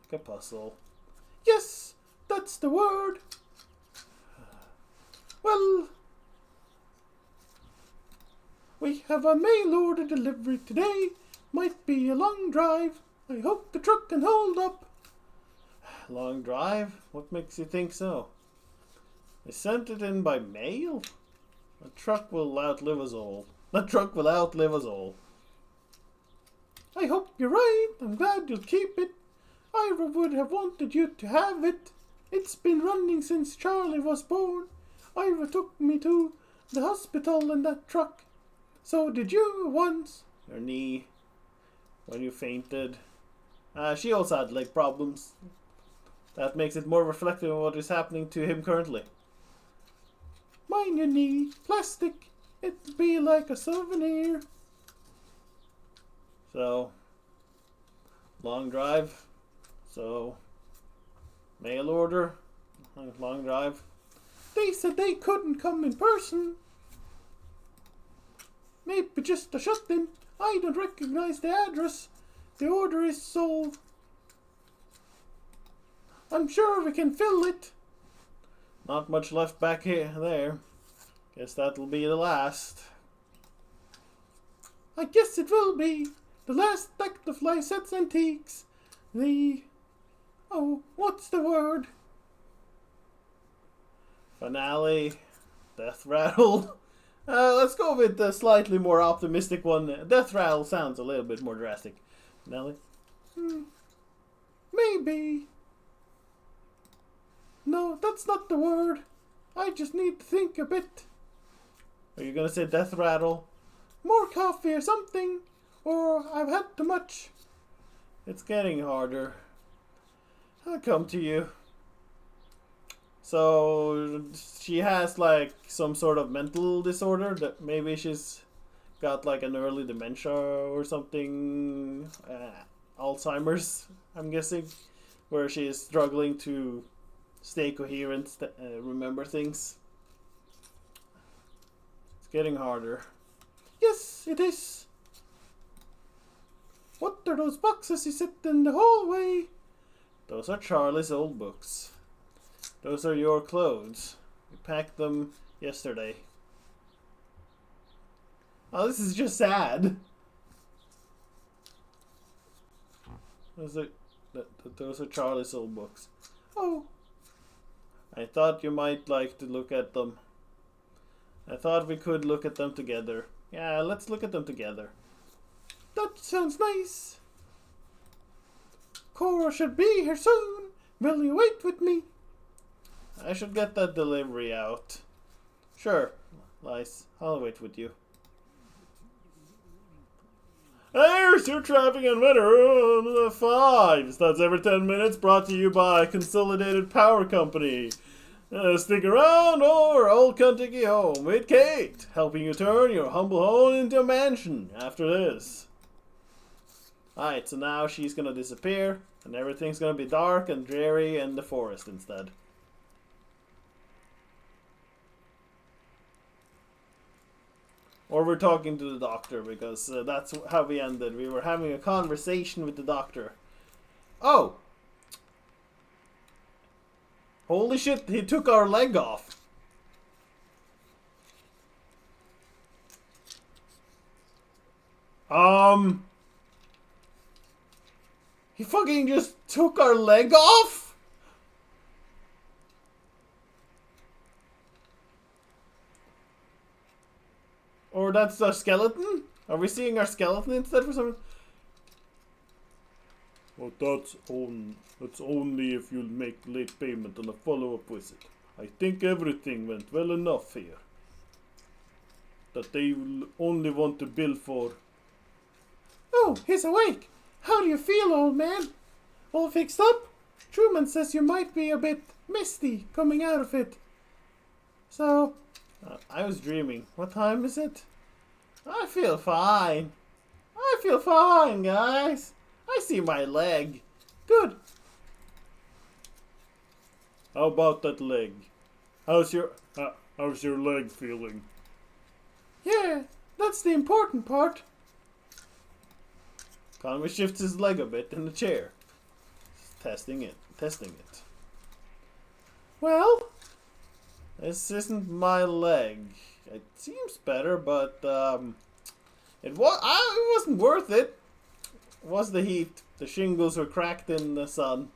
like a puzzle. Yes, that's the word. Well, we have a mail order delivery today. Might be a long drive. I hope the truck can hold up. Long drive? What makes you think so? They sent it in by mail? The truck will outlive us all. The truck will outlive us all. I hope you're right. I'm glad you'll keep it. I would have wanted you to have it. It's been running since Charlie was born. Ira took me to the hospital in that truck. So did you once. Your knee. When you fainted. She also had leg problems. That makes it more reflective of what is happening to him currently. Mind your knee. Plastic. It'll be like a souvenir. So, long drive. So, mail order. Long drive. They said they couldn't come in person. Maybe just a shut-in. I don't recognize the address. The order is sold. I'm sure we can fill it. Not much left back here. There. Guess that'll be the last. I guess it will be. The last act of Lysette's Antiques. What's the word? Finale. Death rattle. Let's go with the slightly more optimistic one. Death rattle sounds a little bit more drastic. Finale? Maybe. No, that's not the word. I just need to think a bit. Are you gonna say death rattle? More coffee or something. Or I've had too much. It's getting harder. I'll come to you. So she has like some sort of mental disorder that maybe she's got like an early dementia or something. Alzheimer's, I'm guessing, where she is struggling to stay coherent, remember things. It's getting harder. Yes, it is. What are those boxes you sit in the hallway? Those are Charlie's old books. Those are your clothes. We packed them yesterday. Oh, this is just sad. Those are Charlie's old books. Oh. I thought you might like to look at them. I thought we could look at them together. Yeah, let's look at them together. That sounds nice. Cora should be here soon. Will you wait with me? I should get that delivery out. Sure, Lice. I'll wait with you. There's your traffic and weather on the 5. That's every 10 minutes, brought to you by Consolidated Power Company. Stick around or old Kentucky home with Kate, helping you turn your humble home into a mansion after this. Alright, so now she's gonna disappear, and everything's gonna be dark and dreary in the forest instead. Or we're talking to the doctor, because that's how we ended. We were having a conversation with the doctor. Oh! Holy shit, he took our leg off. He fucking just took our leg off? Or that's our skeleton? Are we seeing our skeleton instead for some? Well, that's only if you make late payment on a follow-up visit. I think everything went well enough here. That they will only want to bill for. Oh, he's awake. How do you feel, old man? All fixed up? Truman says you might be a bit misty coming out of it. So... I was dreaming. What time is it? I feel fine. I feel fine, guys. I see my leg. Good. How about that leg? How's your leg feeling? Yeah, that's the important part. Conway shifts his leg a bit in the chair. Testing it. Well? This isn't my leg. It seems better, but it wasn't worth it. was the heat. The shingles were cracked in the sun,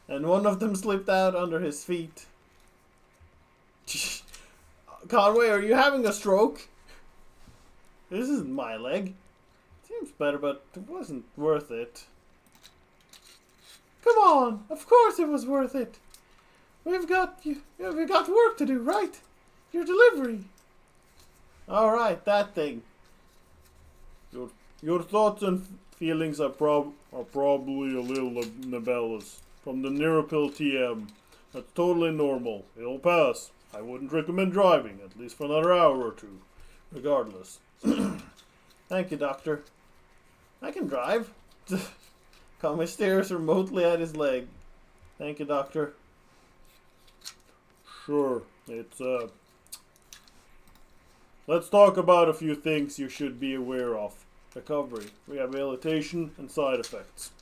and one of them slipped out under his feet. Conway, are you having a stroke? This isn't my leg. Seems better, but it wasn't worth it. Come on, of course it was worth it. We've got work to do, right? Your delivery. All right, that thing. Your thoughts and feelings are probably a little nebulous. From the Neuropil TM, that's totally normal. It'll pass. I wouldn't recommend driving, at least for another hour or two. Regardless. Thank you, Doctor. I can drive. Conway stares remotely at his leg. Thank you, Doctor. Sure. Let's talk about a few things you should be aware of. Recovery, rehabilitation, and side effects.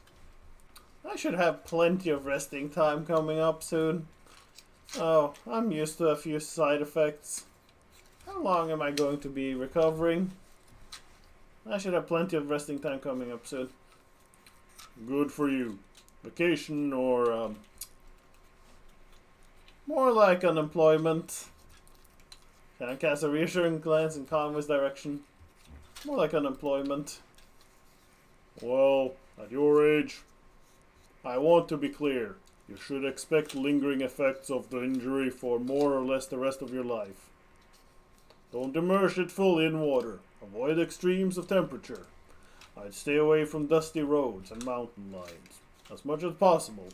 I should have plenty of resting time coming up soon. Oh, I'm used to a few side effects. How long am I going to be recovering? I should have plenty of resting time coming up soon. Good for you. Vacation or, more like unemployment. Can I cast a reassuring glance in Conway's direction? More like unemployment. Well, at your age, I want to be clear. You should expect lingering effects of the injury for more or less the rest of your life. Don't immerse it fully in water. Avoid extremes of temperature. I'd stay away from dusty roads and mountain lions as much as possible.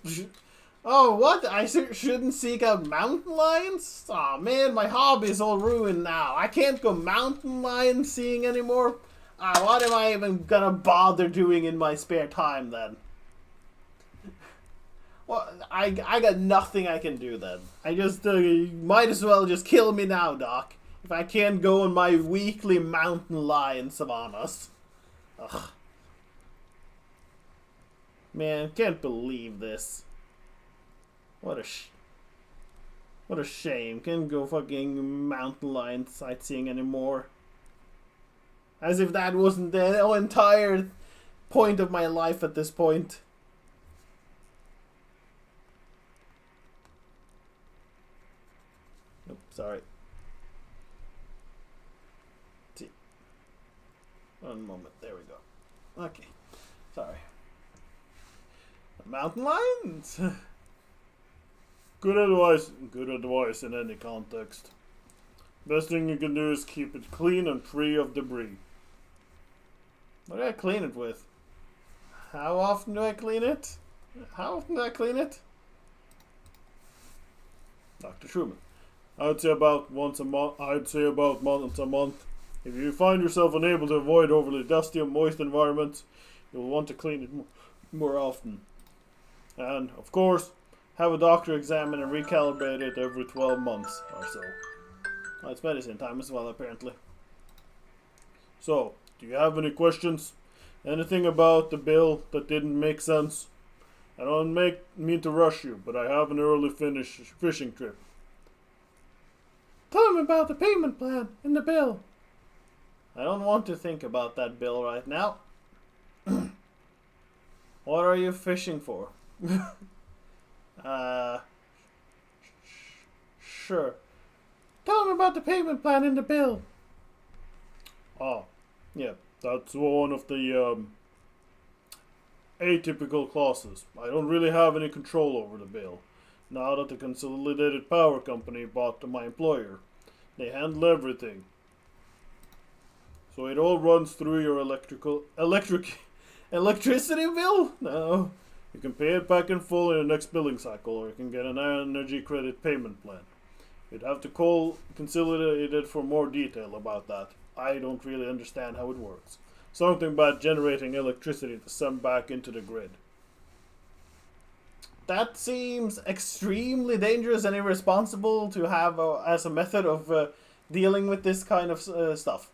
Oh, what? I shouldn't seek out mountain lions? Aw, oh, man, my hobby is all ruined now. I can't go mountain lion seeing anymore. What am I even gonna bother doing in my spare time then? Well, I got nothing I can do then. I just, might as well just kill me now, Doc. If I can't go on my weekly mountain lion savannas. Ugh. Man, can't believe this. What a shame. Can't go fucking mountain lion sightseeing anymore. As if that wasn't the entire point of my life at this point. Oops, sorry. One moment. There we go. Okay. Sorry. Mountain lions? Good advice in any context. Best thing you can do is keep it clean and free of debris. What do I clean it with? How often do I clean it? Dr. Truman. I'd say about once a month. If you find yourself unable to avoid overly dusty and moist environments, you'll want to clean it more often. And, of course, have a doctor examine and recalibrate it every 12 months or so. Oh, it's medicine time as well, apparently. So, do you have any questions? Anything about the bill that didn't make sense? I don't mean to rush you, but I have an early fishing trip. Tell me about the payment plan in the bill. I don't want to think about that bill right now. What are you fishing for? Sure. Tell me about the payment plan in the bill. Oh, yeah, that's one of the atypical clauses. I don't really have any control over the bill. Now that the Consolidated Power Company bought my employer, they handle everything. So it all runs through your electricity bill? No. You can pay it back in full in the next billing cycle, or you can get an energy credit payment plan. You'd have to call Consolidated for more detail about that. I don't really understand how it works. Something about generating electricity to send back into the grid. That seems extremely dangerous and irresponsible to have as a method of dealing with this kind of stuff.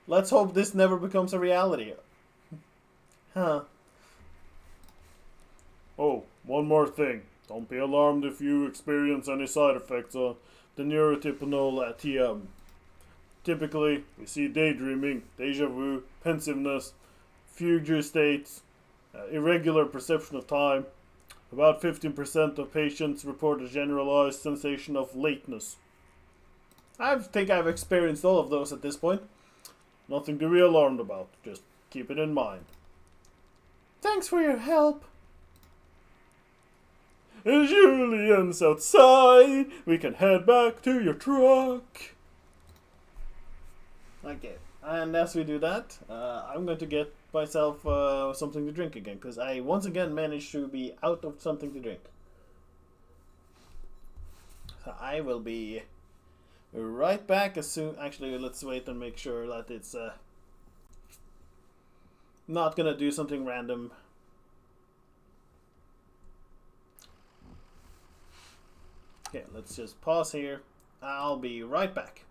Let's hope this never becomes a reality. Huh. Oh, one more thing. Don't be alarmed if you experience any side effects of the neurotypical TM. Typically, we see daydreaming, deja vu, pensiveness, Fugue states irregular perception of time. About 15% of patients report a generalized sensation of lateness. I think I've experienced all of those at this point. Nothing to be alarmed about. Just keep it in mind. Thanks for your help. Julian's outside. We can head back to your truck. Okay, and as we do that, I'm going to get myself something to drink again, because I once again managed to be out of something to drink. So I will be right back as soon. Actually, let's wait and make sure that it's not gonna do something random. Okay, let's just pause here. I'll be right back.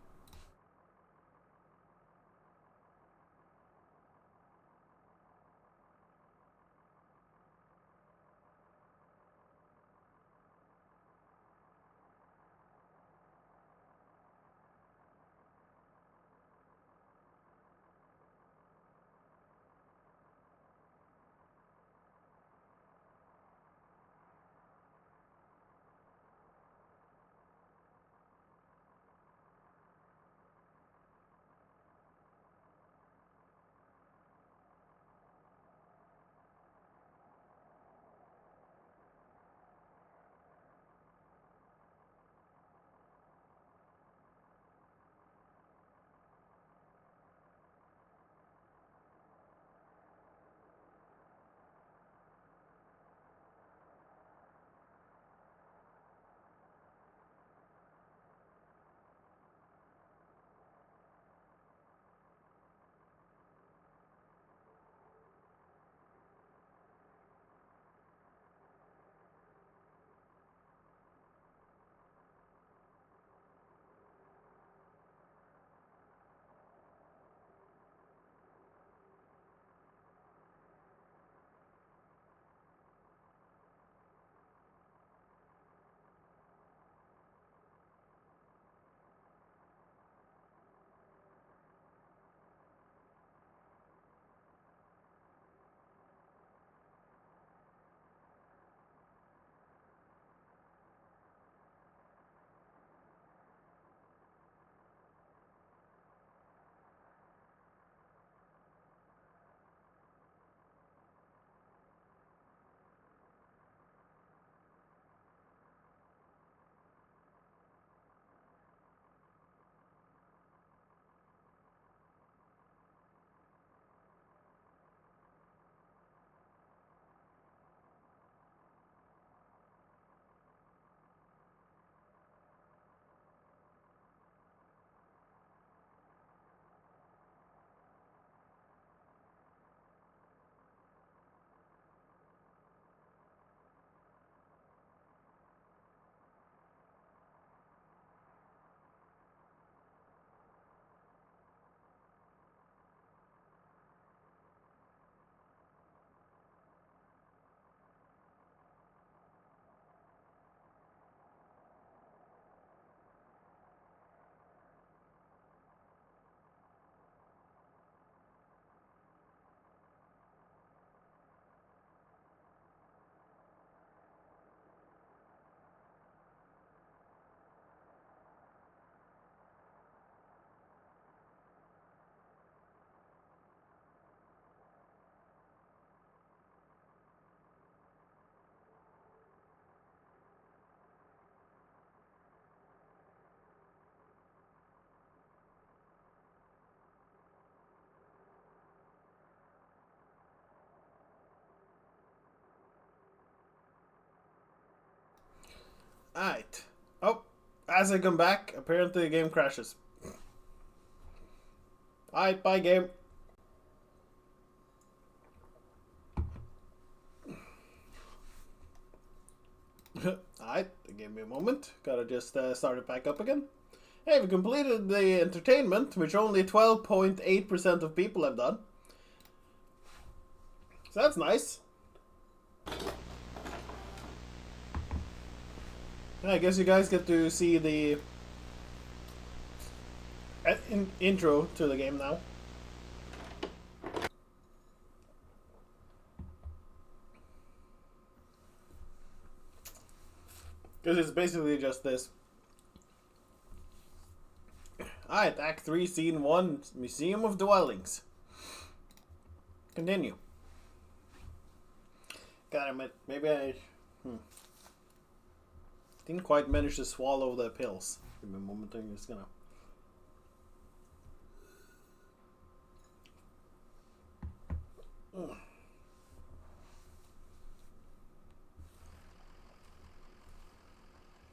Alright. Oh, as I come back, apparently the game crashes. Alright, bye game. Alright, give me a moment. Gotta just start it back up again. Hey, we completed the entertainment, which only 12.8% of people have done. So that's nice. I guess you guys get to see the intro to the game now. Because it's basically just this. Alright, Act 3, Scene 1, Museum of Dwellings. Continue. God, maybe I didn't quite manage to swallow the pills. Give me a moment, I'm just gonna...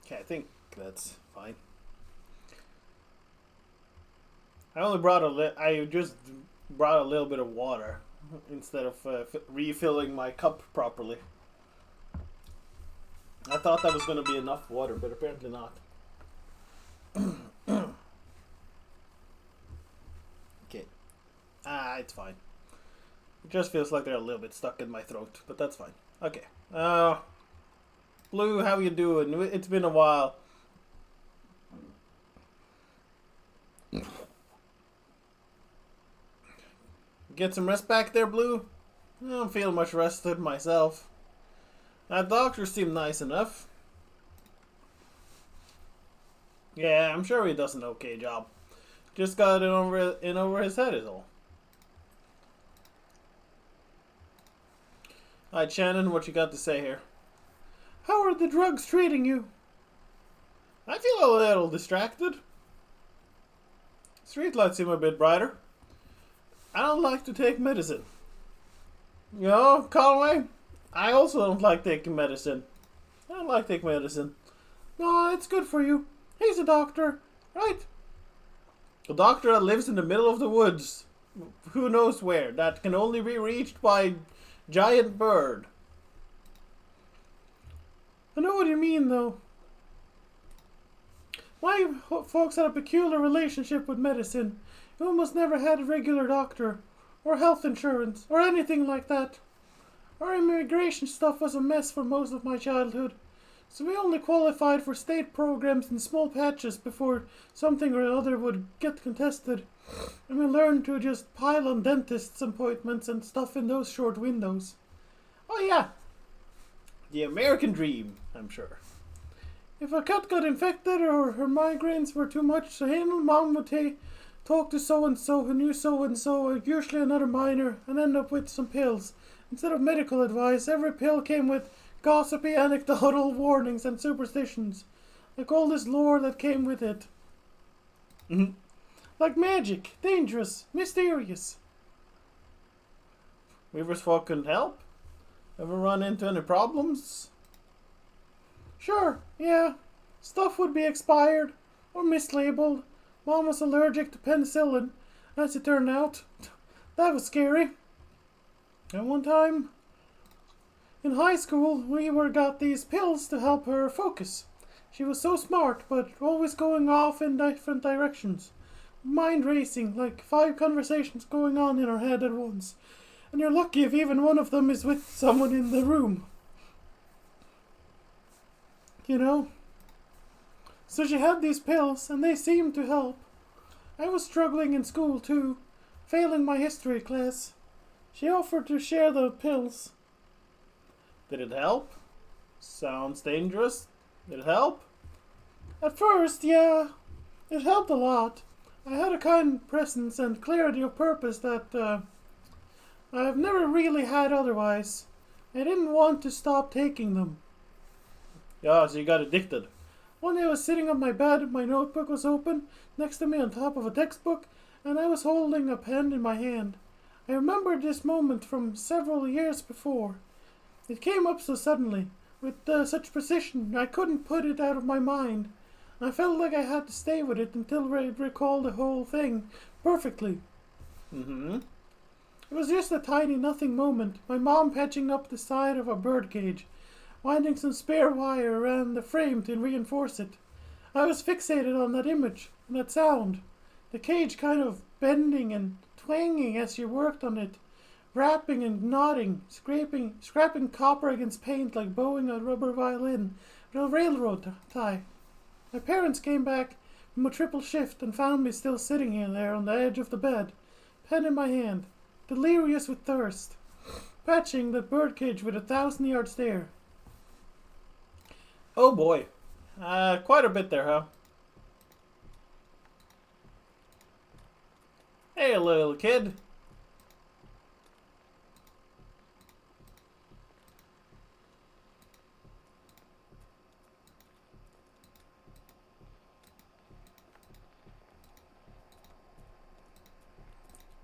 Okay, I think that's fine. I just brought a little bit of water instead of refilling my cup properly. I thought that was going to be enough water, but apparently not. Okay. It's fine. It just feels like they're a little bit stuck in my throat, but that's fine. Okay. Blue, how you doing? It's been a while. Get some rest back there, Blue? I don't feel much rested myself. That doctor seemed nice enough. Yeah, I'm sure he does an okay job. Just got in over his head is all. Alright, Shannon, what you got to say here? How are the drugs treating you? I feel a little distracted. Streetlights seem a bit brighter. I don't like to take medicine. You know, Conway, I also don't like taking medicine. I don't like taking medicine. No, it's good for you. He's a doctor, right? A doctor that lives in the middle of the woods. Who knows where. That can only be reached by giant bird. I know what you mean, though. My folks had a peculiar relationship with medicine. We almost never had a regular doctor, or health insurance, or anything like that. Our immigration stuff was a mess for most of my childhood, so we only qualified for state programs in small patches before something or other would get contested, and we learned to just pile on dentists' appointments and stuff in those short windows. Oh yeah, the American dream, I'm sure. If a cat got infected or her migraines were too much to handle, Mom would talk to so-and-so who knew so-and-so, usually another minor, and end up with some pills. Instead of medical advice, every pill came with gossipy anecdotal warnings and superstitions, like all this lore that came with it. Like magic, dangerous, mysterious. Weaver's folk couldn't help? Ever run into any problems? Sure, yeah. Stuff would be expired, or mislabeled. Mom was allergic to penicillin, as it turned out. That was scary. And one time, in high school, we got these pills to help her focus. She was so smart, but always going off in different directions. Mind racing, like 5 conversations going on in her head at once. And you're lucky if even one of them is with someone in the room. You know? So she had these pills, and they seemed to help. I was struggling in school too, failing my history class. She offered to share the pills. Did it help? Sounds dangerous. Did it help? At first, yeah. It helped a lot. I had a kind presence and clarity of purpose that I have never really had otherwise. I didn't want to stop taking them. Yeah, so you got addicted. One day I was sitting on my bed, my notebook was open, next to me on top of a textbook, and I was holding a pen in my hand. I remembered this moment from several years before. It came up so suddenly, with such precision, I couldn't put it out of my mind. I felt like I had to stay with it until I recalled the whole thing perfectly. It was just a tiny nothing moment, my mom patching up the side of a birdcage, winding some spare wire around the frame to reinforce it. I was fixated on that image, and that sound, the cage kind of bending and twanging as she worked on it, rapping and nodding, scraping copper against paint like bowing a rubber violin with a railroad tie. My parents came back from a triple shift and found me still sitting there on the edge of the bed, pen in my hand, delirious with thirst, patching that birdcage with 1,000-yard stare. Oh boy, Quite a bit there, huh? Hey, little kid.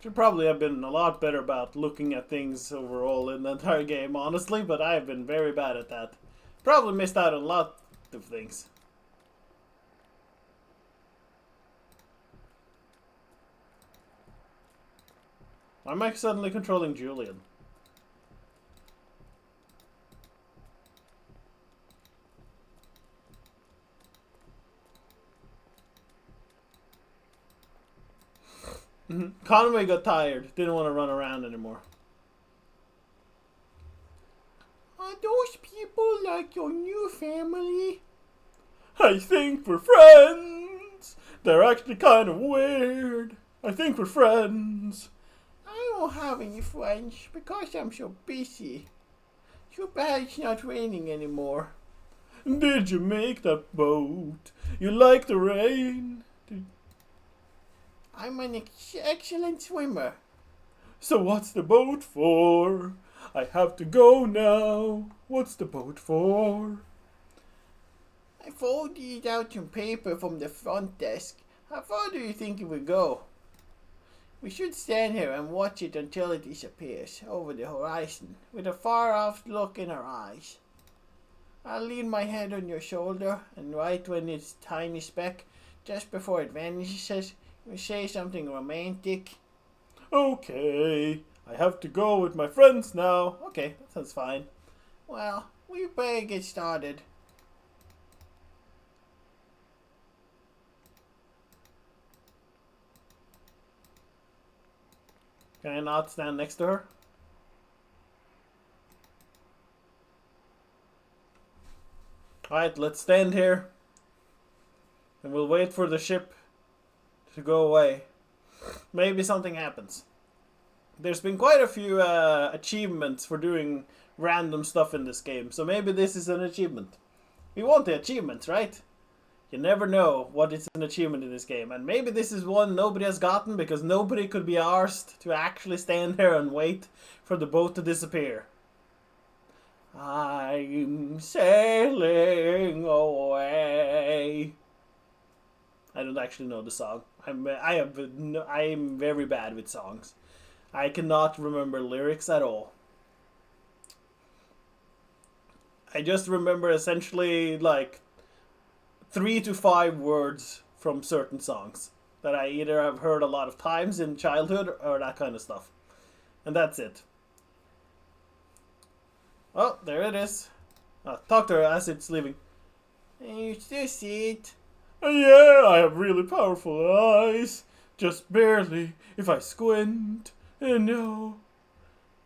Should probably have been a lot better about looking at things overall in the entire game, honestly, but I have been very bad at that. Probably missed out on a lot of things. Why am I suddenly controlling Julian? Conway got tired. Didn't want to run around anymore. Are those people like your new family? I think we're friends. They're actually kind of weird. I think we're friends. I don't have any friends because I'm so busy. Too bad it's not raining anymore. Did you make that boat? You like the rain? I'm an excellent swimmer. So what's the boat for? I have to go now. What's the boat for? I folded out some paper from the front desk. How far do you think it will go? We should stand here and watch it until it disappears over the horizon, with a far-off look in our eyes. I'll lean my head on your shoulder, and right when it's a tiny speck, just before it vanishes, you say something romantic. Okay, I have to go with my friends now. Okay, that sounds fine. Well, we better get started. Can I not stand next to her? Alright, let's stand here. And we'll wait for the ship to go away. Maybe something happens. There's been quite a few achievements for doing random stuff in this game, so maybe this is an achievement. We want the achievements, right? You never know what is an achievement in this game, and maybe this is one nobody has gotten because nobody could be arsed to actually stand there and wait for the boat to disappear. I'm sailing away. I don't actually know the song. I'm very bad with songs. I cannot remember lyrics at all. I just remember essentially like 3 to 5 words from certain songs that I either have heard a lot of times in childhood or that kind of stuff. And that's it. Oh, there it is. Talk to her as it's leaving. You still see it? Yeah, I have really powerful eyes. Just barely, if I squint. No.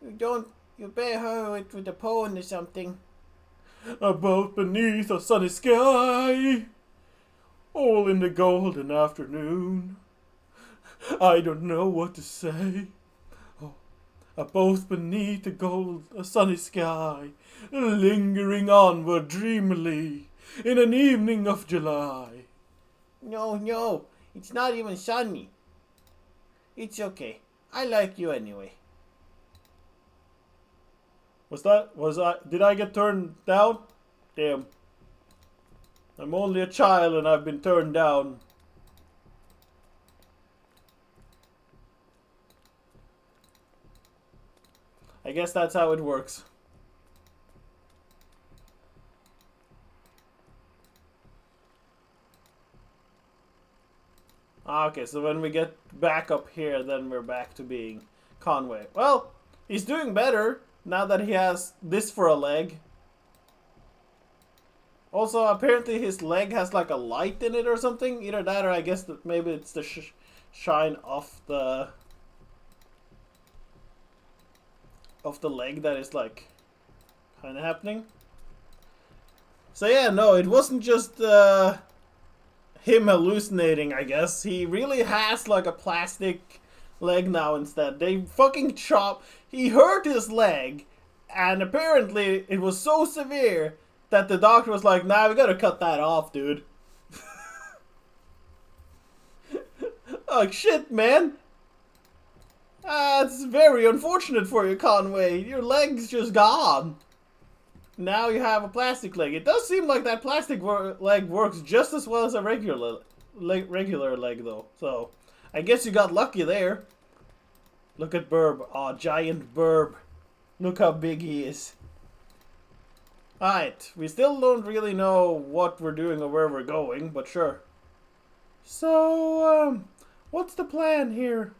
You don't. You better hurry it with a poem or something. A boat beneath a sunny sky. All in the golden afternoon. I don't know what to say. A boat beneath a sunny sky, lingering onward dreamily in an evening of July. No, it's not even sunny. It's okay. I like you anyway. Did I get turned down? Damn. I'm only a child and I've been turned down. I guess that's how it works. Okay, so when we get back up here, then we're back to being Conway. Well, he's doing better now that he has this for a leg. Also, apparently his leg has like a light in it or something. Either that or I guess that maybe it's the shine off the leg that is like kind of happening. So yeah, no, it wasn't just him hallucinating, I guess. He really has like a plastic leg now instead. They fucking he hurt his leg, and apparently it was so severe that the doctor was like, nah, we gotta cut that off, dude. Oh, shit, man. It's very unfortunate for you, Conway. Your leg's just gone. Now you have a plastic leg. It does seem like that plastic leg works just as well as a regular leg, though. So, I guess you got lucky there. Look at Burb. Aw, giant Burb. Look how big he is. Alright, we still don't really know what we're doing or where we're going, but sure. So, what's the plan here?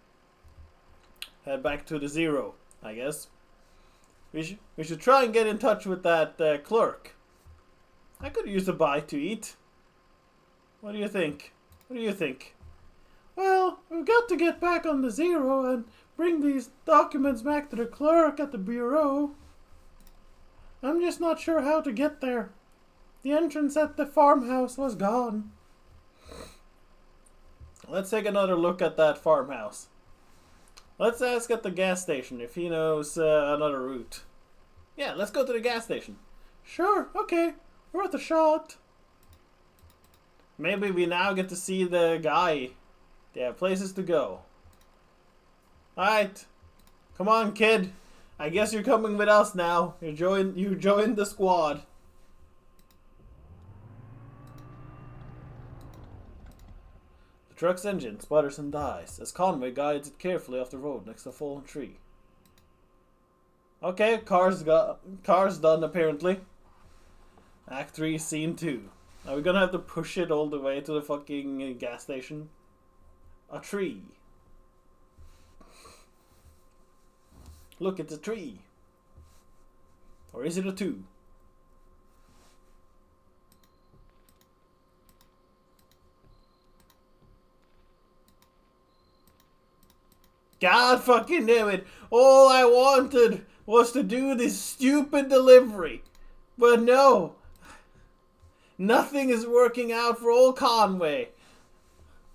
Head back to the Zero, I guess. We should try and get in touch with that clerk. I could use a bite to eat. What do you think? What do you think? Well, we've got to get back on the Zero and bring these documents back to the clerk at the bureau. I'm just not sure how to get there. The entrance at the farmhouse was gone. Let's take another look at that farmhouse. Let's ask at the gas station if he knows another route. Yeah, let's go to the gas station. Sure, okay. Worth a shot. Maybe we now get to see the guy. They have places to go. Alright. Come on, kid. I guess you're coming with us now. You joined the squad. The truck's engine sputters and dies as Conway guides it carefully off the road next to a fallen tree. Okay, car's done apparently. Act 3, Scene 2. Are we gonna have to push it all the way to the fucking gas station? A tree. Look, it's a tree. Or is it a 2? God fucking damn it. All I wanted was to do this stupid delivery. But no. Nothing is working out for old Conway.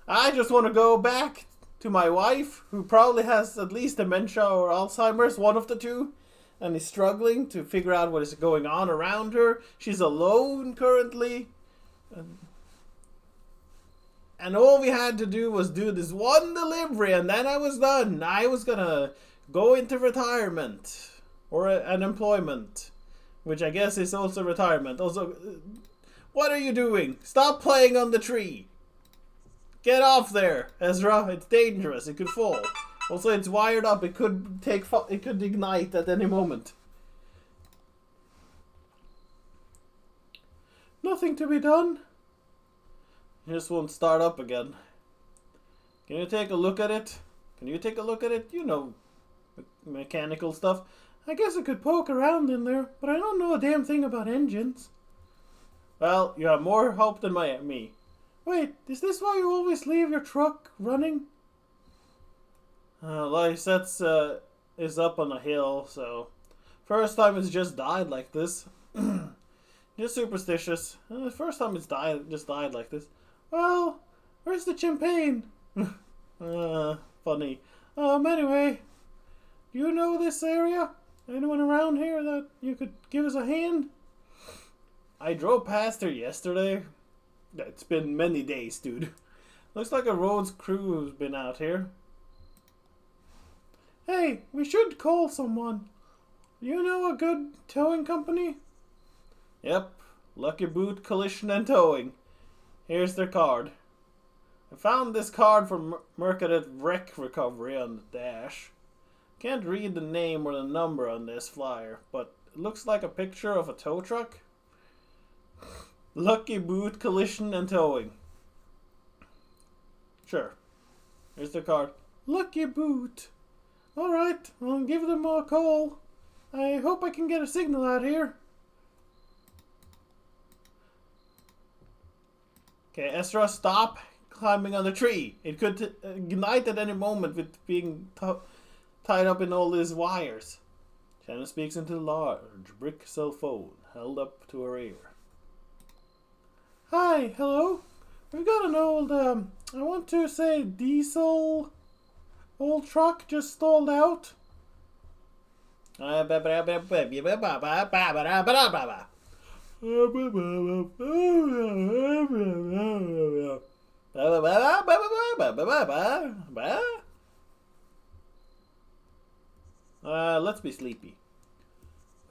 I just want to go back to my wife, who probably has at least dementia or Alzheimer's, one of the two, and is struggling to figure out what is going on around her. She's alone currently. And all we had to do was do this one delivery, and then I was done. I was gonna go into retirement. Or unemployment. Which I guess is also retirement. Also, what are you doing? Stop playing on the tree. Get off there, Ezra. It's dangerous. It could fall. Also, it's wired up. It could ignite at any moment. Nothing to be done. It just won't start up again. Can you take a look at it? Can you take a look at it? You know, mechanical stuff. I guess I could poke around in there, but I don't know a damn thing about engines. Well, you have more hope than me. Wait, is this why you always leave your truck running? Lysets is up on a hill, so first time it's just died like this. Just superstitious. First time it's just died like this. Well, where's the champagne? Funny. Anyway, do you know this area? Anyone around here that you could give us a hand? I drove past her yesterday. It's been many days, dude. Looks like a roads crew has been out here. Hey, we should call someone. You know a good towing company? Yep. Lucky Boot Collision and Towing. Here's their card. I found this card from Mercadet Wreck Recovery on the dash. Can't read the name or the number on this flyer, but it looks like a picture of a tow truck. Lucky Boot Collision and Towing. Sure. Here's the card. Lucky Boot. Alright, I'll give them a call. I hope I can get a signal out here. Okay, Ezra, stop climbing on the tree. It could ignite at any moment with being tied up in all these wires. Shannon speaks into the large brick cell phone held up to her ear. Hi, hello. We've got an old, I want to say diesel old truck just stalled out. Let's be sleepy.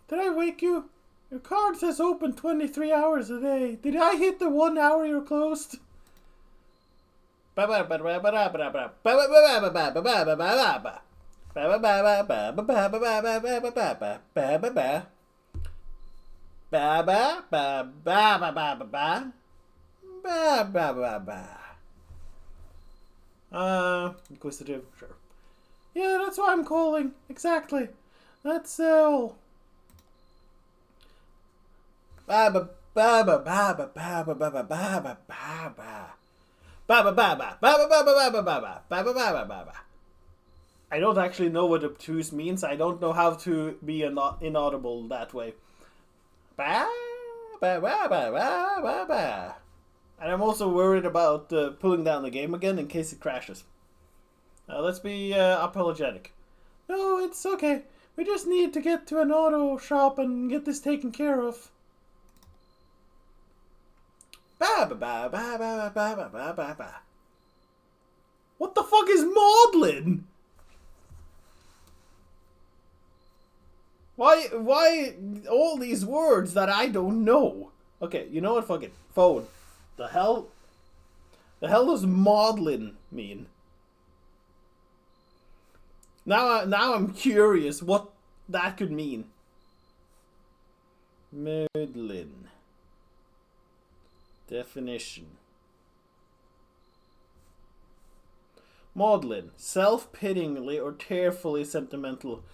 Did I wake you? Your card says open 23 hours a day. Did I hit the 1 hour you're closed? Inquisitive, sure. Yeah, that's why I'm calling. Exactly. That's all. I don't actually know what obtuse means. I don't know how to be inaudible that way. And I'm also worried about pulling down the game again in case it crashes. Let's be apologetic. No, it's okay. We just need to get to an auto shop and get this taken care of. What the fuck is maudlin? Why all these words that I don't know? Okay, you know what? Fuck it. Phone. The hell does maudlin mean? Now I'm curious what that could mean. Maudlin. Definition. Maudlin. Self-pityingly or tearfully sentimental.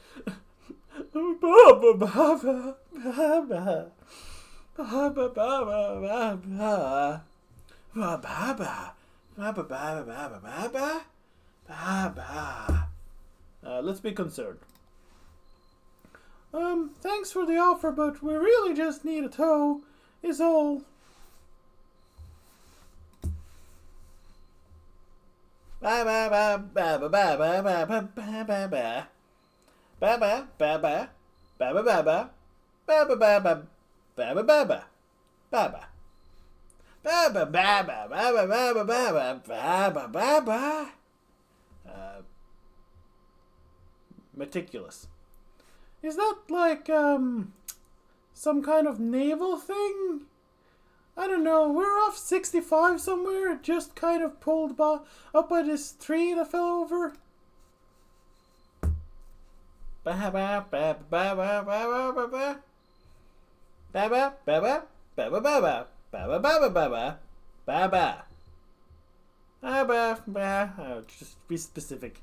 Let's be concerned. Thanks for the offer, but we really just need a tow, is all. Meticulous. Is that like some kind of naval thing? I don't know. We're off 65 somewhere. Just kind of pulled up by this tree that fell over. Just be specific.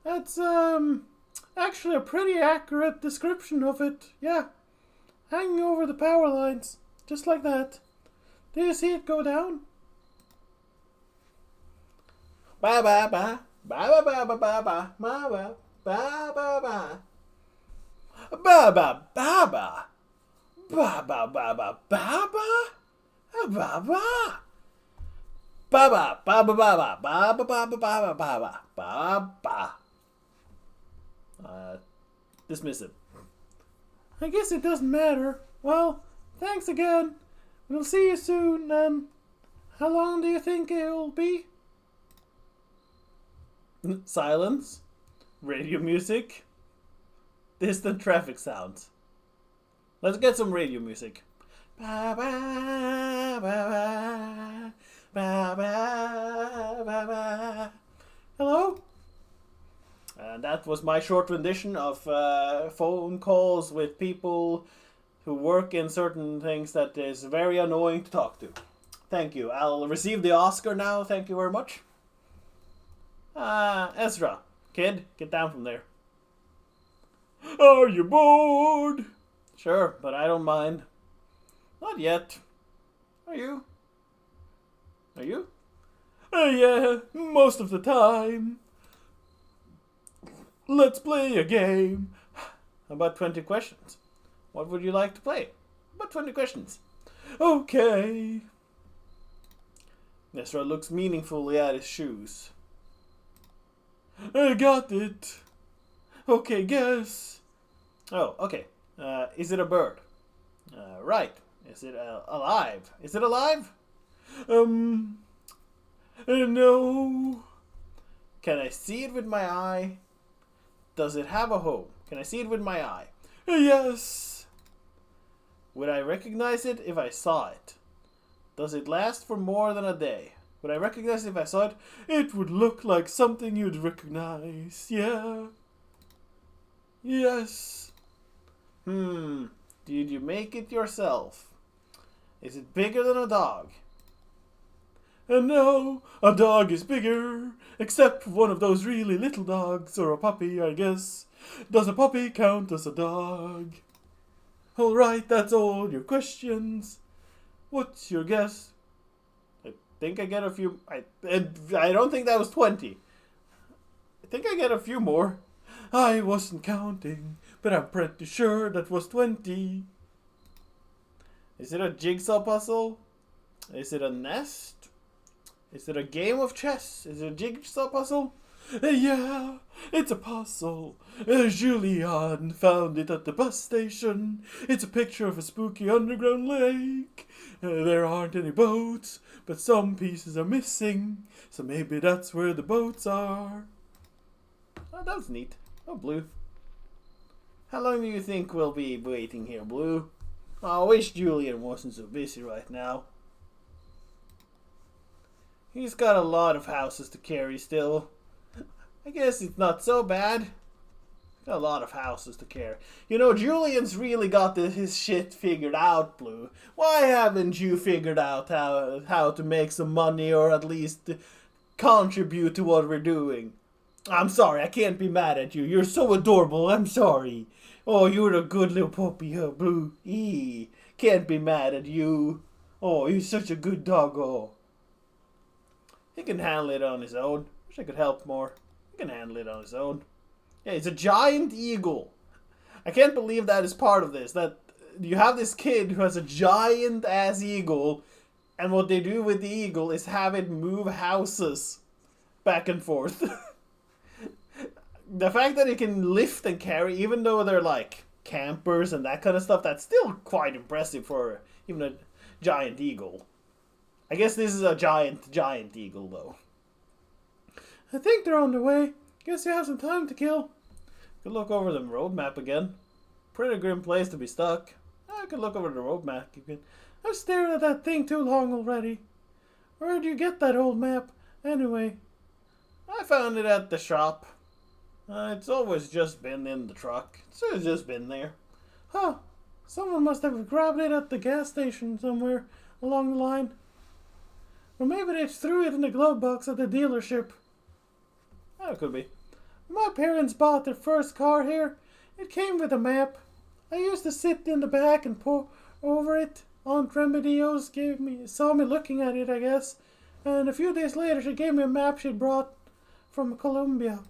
That's actually a pretty accurate description of it. Yeah, hanging over the power lines, just like that. Do you see it go down? Ba ba ba ba ba ba ba ba ba ba ba ba ba. Ba ba ba ba. Ba ba ba ba ba ba. Ba ba. Ba ba ba ba ba ba ba ba ba ba ba ba ba ba. Dismissive. I guess it doesn't matter. Well, thanks again. We'll see you soon, how long do you think it'll be? Silence. Radio music. Distant traffic sounds. Let's get some radio music. Ba ba ba ba ba ba ba. Hello? And that was my short rendition of phone calls with people who work in certain things that is very annoying to talk to. Thank you. I'll receive the Oscar now. Thank you very much. Ezra. Kid, get down from there. Are you bored? Sure, but I don't mind. Not yet. Are you? Are you? Yeah, most of the time. Let's play a game. About 20 questions. What would you like to play? About 20 questions. Okay. Ezra looks meaningfully at his shoes. I got it. Okay, guess. Oh, okay. Is it a bird? Right. Is it alive? Is it alive? No. Can I see it with my eye? Does it have a home? Can I see it with my eye? Yes. Would I recognize it if I saw it? Does it last for more than a day? Would I recognize it if I saw it? It would look like something you'd recognize. Yeah. Yes. Did you make it yourself? Is it bigger than a dog? No, a dog is bigger, except for one of those really little dogs, or a puppy, I guess. Does a puppy count as a dog? Alright, that's all your questions. What's your guess? I think I get a few... I don't think that was 20. I think I get a few more. I wasn't counting, but I'm pretty sure that was 20. Is it a jigsaw puzzle? Is it a nest? Is it a game of chess? Is it a jigsaw puzzle? Yeah, it's a puzzle. Julian found it at the bus station. It's a picture of a spooky underground lake. There aren't any boats, but some pieces are missing. So maybe that's where the boats are. Oh, that's neat. Oh, Blue. How long do you think we'll be waiting here, Blue? Oh, I wish Julian wasn't so busy right now. He's got a lot of houses to carry still. I guess it's not so bad. Got a lot of houses to carry. You know, Julian's really got his shit figured out, Blue. Why haven't you figured out how to make some money or at least contribute to what we're doing? I'm sorry, I can't be mad at you. You're so adorable, I'm sorry. Oh, you're a good little puppy, huh, Blue? Can't be mad at you. Oh, you're such a good doggo. He can handle it on his own. Wish I could help more. He can handle it on his own. Yeah, it's a giant eagle. I can't believe that is part of this. That you have this kid who has a giant ass eagle, and what they do with the eagle is have it move houses back and forth. The fact that it can lift and carry, even though they're like campers and that kind of stuff, that's still quite impressive for even a giant eagle. I guess this is a giant eagle, though. I think they're on the way. Guess you have some time to kill. Could look over the road map again. Pretty grim place to be stuck. I could look over the road map again. I've stared at that thing too long already. Where'd you get that old map, anyway? I found it at the shop. It's always just been in the truck. It's just been there. Huh. Someone must have grabbed it at the gas station somewhere along the line. Or maybe they threw it in the glove box at the dealership. That could be. My parents bought their first car here. It came with a map. I used to sit in the back and pore over it. Aunt Remedios saw me looking at it, I guess. And a few days later she gave me a map she'd brought from Colombia.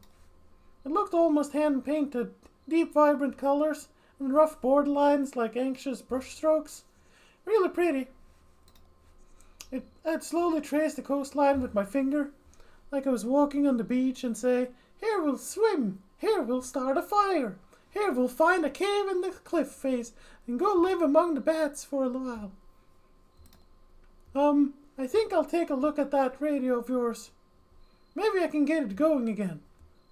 It looked almost hand-painted. Deep, vibrant colors and rough borderlines like anxious brushstrokes. Really pretty. I'd slowly trace the coastline with my finger, like I was walking on the beach, and say, "Here we'll swim, here we'll start a fire, here we'll find a cave in the cliff face, and go live among the bats for a while." I think I'll take a look at that radio of yours. Maybe I can get it going again.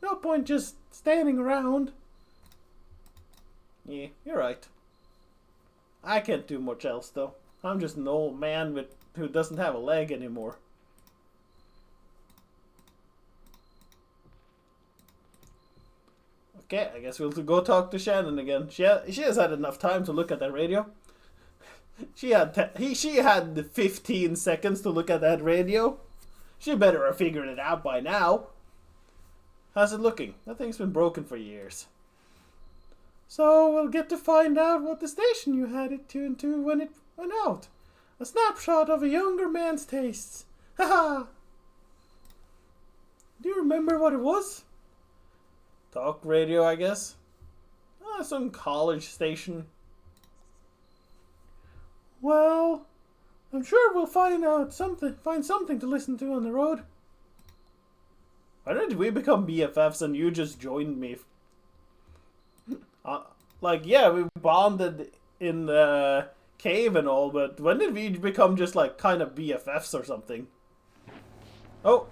No point just standing around. Yeah, you're right. I can't do much else, though. I'm just an old man who doesn't have a leg anymore. Okay, I guess we'll go talk to Shannon again. She has had enough time to look at that radio. She had 15 seconds to look at that radio. She better have figured it out by now. How's it looking? That thing's been broken for years. So we'll get to find out what the station you had it tuned to when it went out. A snapshot of a younger man's tastes. Haha! Do you remember what it was? Talk radio, I guess. Some college station. Well, I'm sure we'll find something to listen to on the road. Why did we become BFFs and you just joined me? Yeah, we bonded in cave and all, but when did we become just like kind of BFFs or something? Oh.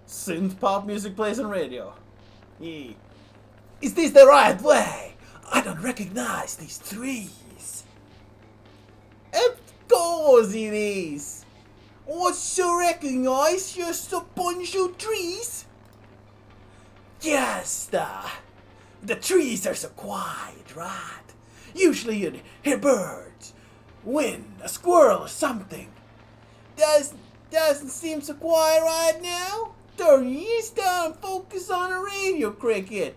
Synth pop music plays on radio. Yeah. Is this the right way? I don't recognize these trees. Of course it is. What's to recognize? Just a bunch of trees? Yes, the trees are so quiet, right? Usually you'd hear birds, wind, a squirrel or something. Doesn't seem so quiet right now. Turn your ears down and focus on a radio, Cricket.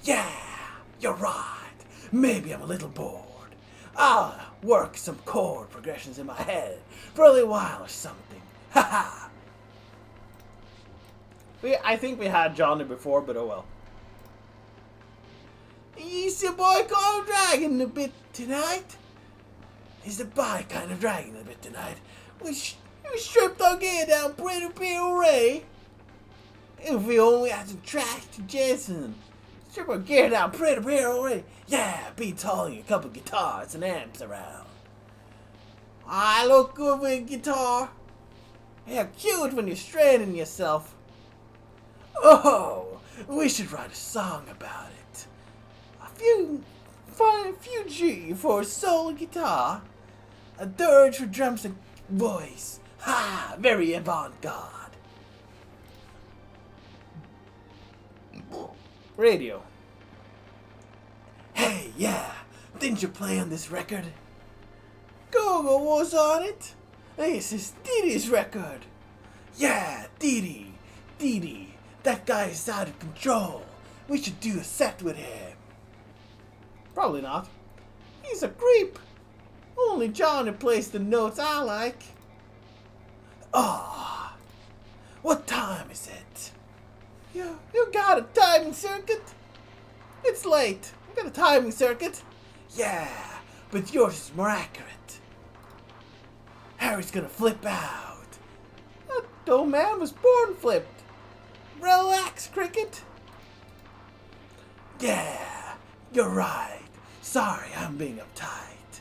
Yeah, you're right. Maybe I'm a little bored. I'll work some chord progressions in my head for a little while or something. Haha. I think we had Johnny before, but oh well. Is the boy kind of dragging a bit tonight? Is the boy kind of dragging a bit tonight? We stripped our gear down pretty already. If we only had some trash to Jason. Strip our gear down pretty already. Yeah, beats hauling a couple guitars and amps around. I look good with guitar. Yeah, cute when you're straining yourself. Oh, we should write a song about it. A few G for a solo guitar, a dirge for drums and voice. Ha! Very avant-garde. Radio. Hey, yeah, didn't you play on this record? Gogo was on it. This is Didi's record. Yeah, Didi. That guy is out of control. We should do a set with him. Probably not. He's a creep. Only Johnny plays the notes I like. Ah, what time is it? You got a timing circuit? It's late. You got a timing circuit? Yeah, but yours is more accurate. Harry's gonna flip out. That old man was born flipped. Relax, Cricket. Yeah, you're right. Sorry, I'm being uptight.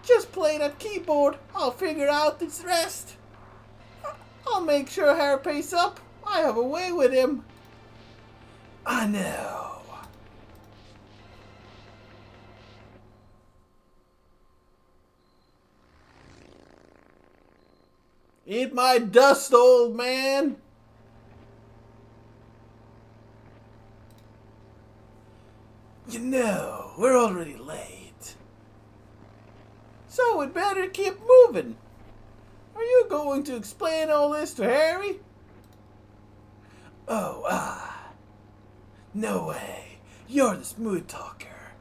Just play that keyboard. I'll figure out the rest. I'll make sure Harry pays up. I have a way with him. I know. Eat my dust, old man. You know, we're already late. So we'd better keep moving. Are you going to explain all this to Harry? Oh, no way. You're the smooth talker.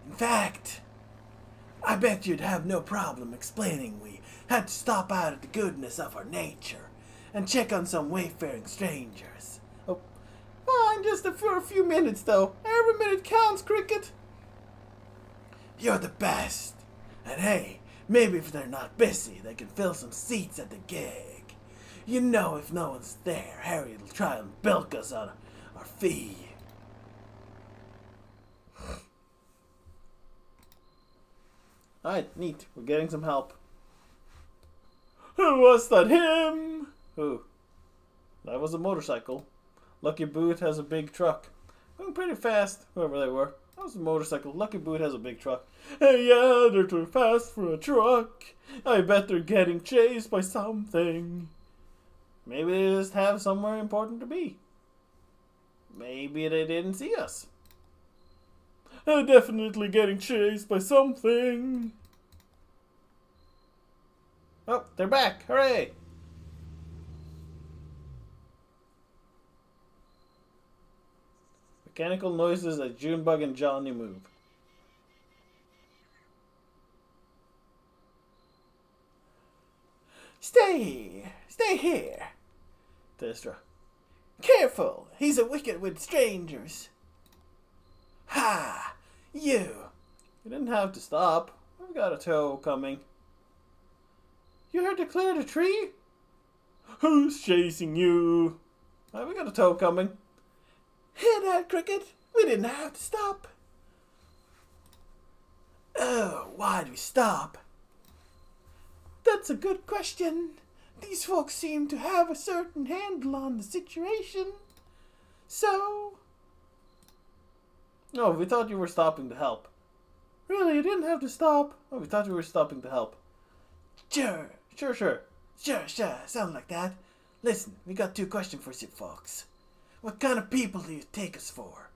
In fact, I bet you'd have no problem explaining we had to stop out of the goodness of our nature and check on some wayfaring strangers. Oh, fine, just for a few minutes though. Every minute counts, Cricket. You're the best. And hey, maybe if they're not busy, they can fill some seats at the gig. You know, if no one's there, Harry will try and bilk us on our fee. Alright, neat. We're getting some help. Was that him? Who? That was a motorcycle. Lucky Boot has a big truck. Going pretty fast, whoever they were. That was a motorcycle. Lucky Boot has a big truck. Hey, yeah, they're too fast for a truck. I bet they're getting chased by something. Maybe they just have somewhere important to be. Maybe they didn't see us. They're definitely getting chased by something. Oh, they're back. Hooray! Mechanical noises as Junebug and Johnny move. Stay here, Testra. Careful, he's a wicked with strangers. Ha! You didn't have to stop. We've got a tow coming. You had to clear the tree? Who's chasing you? We got a tow coming. Hear that, Cricket? We didn't have to stop. Oh, why do we stop? That's a good question. These folks seem to have a certain handle on the situation. So... Oh, we thought you were stopping to help. Really, you didn't have to stop. Oh, we thought you were stopping to help. Sure, Sure. sound like that. Listen, we got two questions for you folks. What kind of people do you take us for?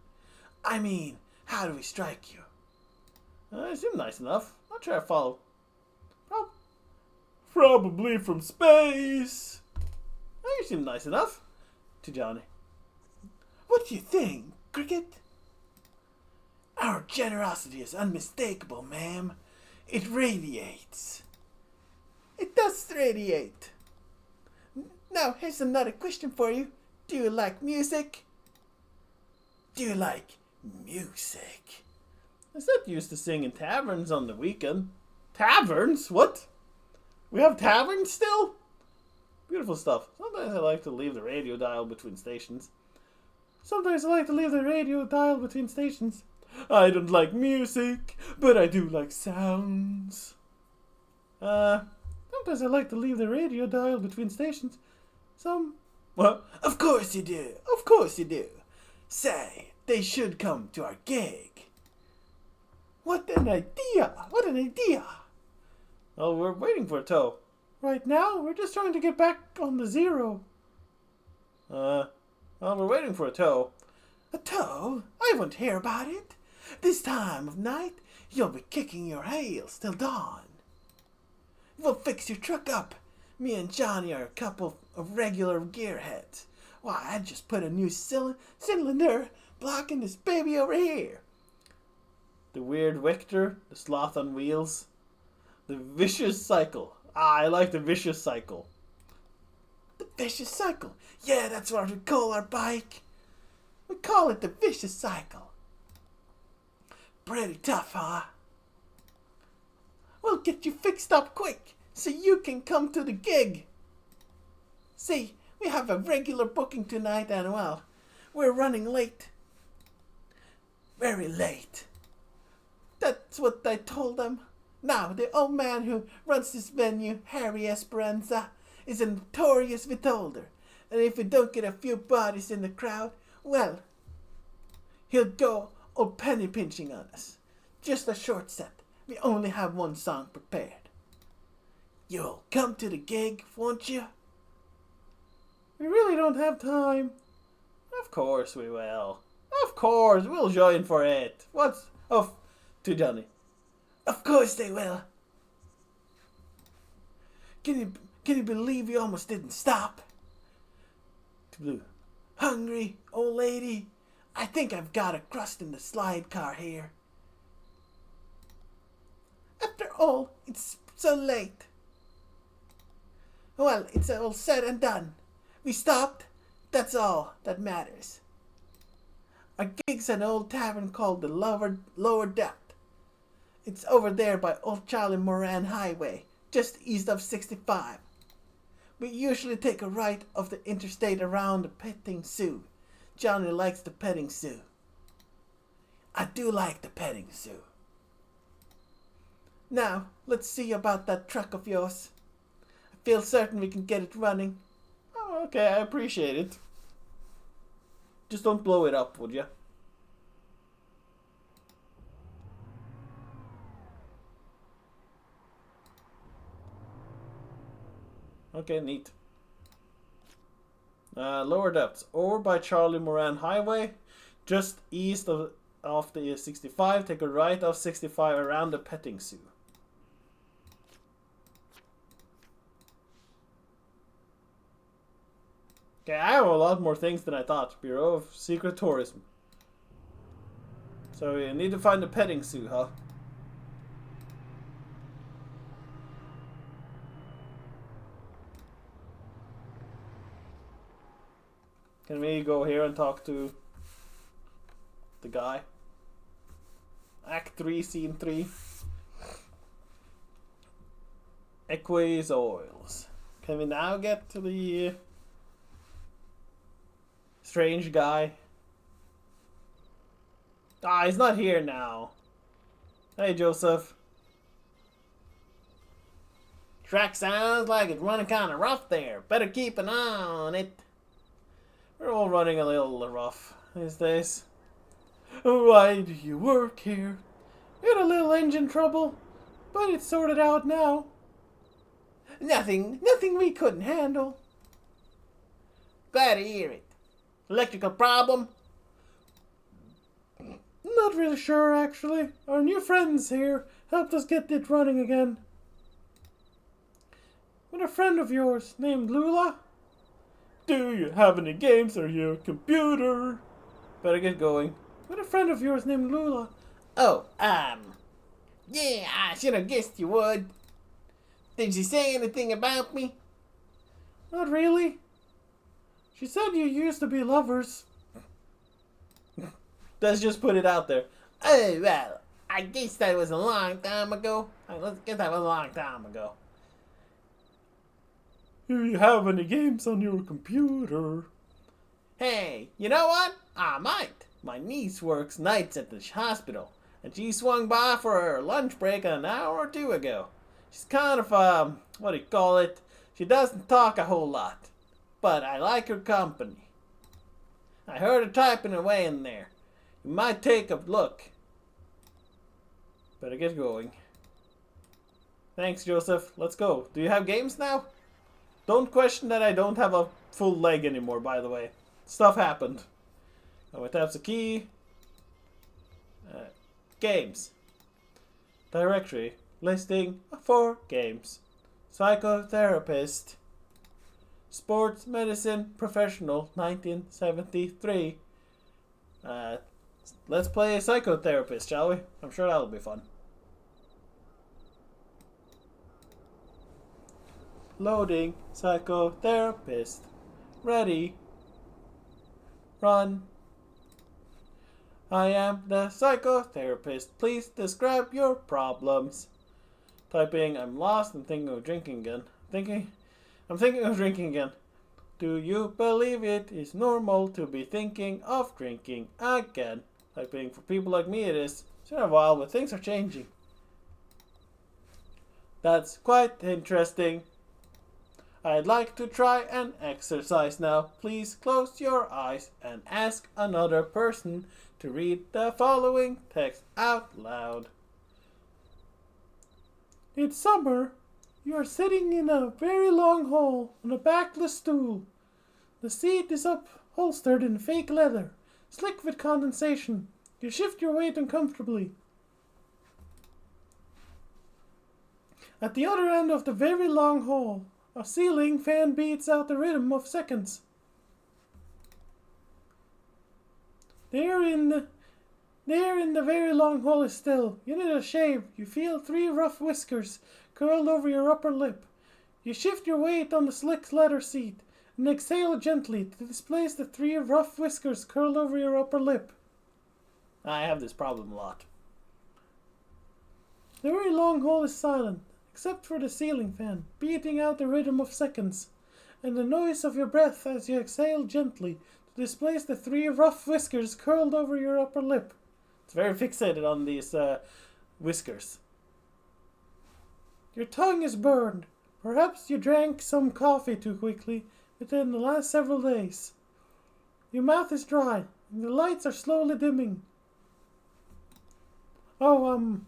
I mean, how do we strike you? You seem nice enough. I'll try to follow. Probably from space. Oh, you seem nice enough. To Johnny. What do you think, Cricket? Our generosity is unmistakable, ma'am. It radiates. It does radiate. Now, here's another question for you. Do you like music? Do you like music? I said you used to sing in taverns on the weekend. Taverns? What? We have taverns still? Beautiful stuff. Sometimes I like to leave the radio dial between stations. I don't like music, but I do like sounds. Sometimes I like to leave the radio dial between stations. Well, of course you do. Of course you do. Say, they should come to our gig. What an idea! What an idea! Oh, we're waiting for a tow. Right now, we're just trying to get back on the zero. Well, we're waiting for a tow. A tow? I won't hear about it. This time of night, you'll be kicking your heels till dawn. We'll fix your truck up. Me and Johnny are a couple of regular gearheads. Why, I just put a new cylinder blocking this baby over here. The weird Victor, the sloth on wheels. The vicious cycle. I like the vicious cycle. The vicious cycle? Yeah, that's what we call our bike. We call it the vicious cycle. Pretty tough, huh? We'll get you fixed up quick so you can come to the gig. See, we have a regular booking tonight and well, we're running late. Very late. That's what I told them. Now, the old man who runs this venue, Harry Esperanza, is a notorious withholder. And if we don't get a few bodies in the crowd, well, he'll go all penny pinching on us. Just a short set. We only have one song prepared. You'll come to the gig, won't you? We really don't have time. Of course we will. Of course, we'll join for it. What's... Oh, to Johnny. Of course they will. Can you believe you almost didn't stop? To Blue. Hungry, old lady? I think I've got a crust in the slide car here. After all, it's so late. Well, it's all said and done. We stopped. That's all that matters. Our gig's an old tavern called the Lower Depth. It's over there by Old Charlie Moran Highway, just east of 65. We usually take a right of the interstate around the petting zoo. Johnny likes the petting zoo. I do like the petting zoo. Now, let's see about that truck of yours. I feel certain we can get it running. Oh, okay, I appreciate it. Just don't blow it up, would you? Okay, neat. Lower depths. Over by Charlie Moran Highway, just east of the 65. Take a right off 65 around the petting zoo. Okay, I have a lot more things than I thought. Bureau of Secret Tourism. So you need to find the petting zoo, huh? Can we go here and talk to the guy? Act 3, Scene 3. Equase Oils. Can we now get to the strange guy? Ah, he's not here now. Hey, Joseph. Track sounds like it's running kind of rough there. Better keep an eye on it. We're all running a little rough these days. Why do you work here? We had a little engine trouble, but it's sorted out now. Nothing we couldn't handle. Glad to hear it. Electrical problem? Not really sure, actually. Our new friends here helped us get it running again. With a friend of yours named Lula? Do you have any games on your computer? Better get going. With a friend of yours named Lula. Oh, yeah, I should have guessed you would. Did she say anything about me? Not really. She said you used to be lovers. Let's just put it out there. Oh, well, I guess that was a long time ago. Let's guess that was a long time ago. Do you have any games on your computer? Hey, you know what? I might. My niece works nights at the hospital, and she swung by for her lunch break an hour or two ago. She's kind of, what do you call it? She doesn't talk a whole lot, but I like her company. I heard her typing away in there. You might take a look. Better get going. Thanks, Joseph. Let's go. Do you have games now? Don't question that I don't have a full leg anymore, by the way. Stuff happened. Oh, that's a key. Games. Directory. Listing 4 games. Psychotherapist. Sports medicine professional 1973. Let's play a psychotherapist, shall we? I'm sure that'll be fun. Loading psychotherapist. Ready. Run. I am the psychotherapist. Please describe your problems. Typing, I'm lost and thinking of drinking again. I'm thinking of drinking again. Do you believe it is normal to be thinking of drinking again? Typing, for people like me it is. It's been a while, but things are changing. That's quite interesting. I'd like to try an exercise now. Please close your eyes and ask another person to read the following text out loud. It's summer. You are sitting in a very long hall on a backless stool. The seat is upholstered in fake leather, slick with condensation. You shift your weight uncomfortably. At the other end of the very long hall, a ceiling fan beats out the rhythm of seconds. There in the very long hall is still. You need a shave. You feel 3 rough whiskers curled over your upper lip. You shift your weight on the slick leather seat and exhale gently to displace the 3 rough whiskers curled over your upper lip. I have this problem a lot. The very long hall is silent, except for the ceiling fan, beating out the rhythm of seconds, and the noise of your breath as you exhale gently to displace the 3 rough whiskers curled over your upper lip. It's very fixated on these whiskers. Your tongue is burned. Perhaps you drank some coffee too quickly within the last several days. Your mouth is dry, and the lights are slowly dimming. Oh,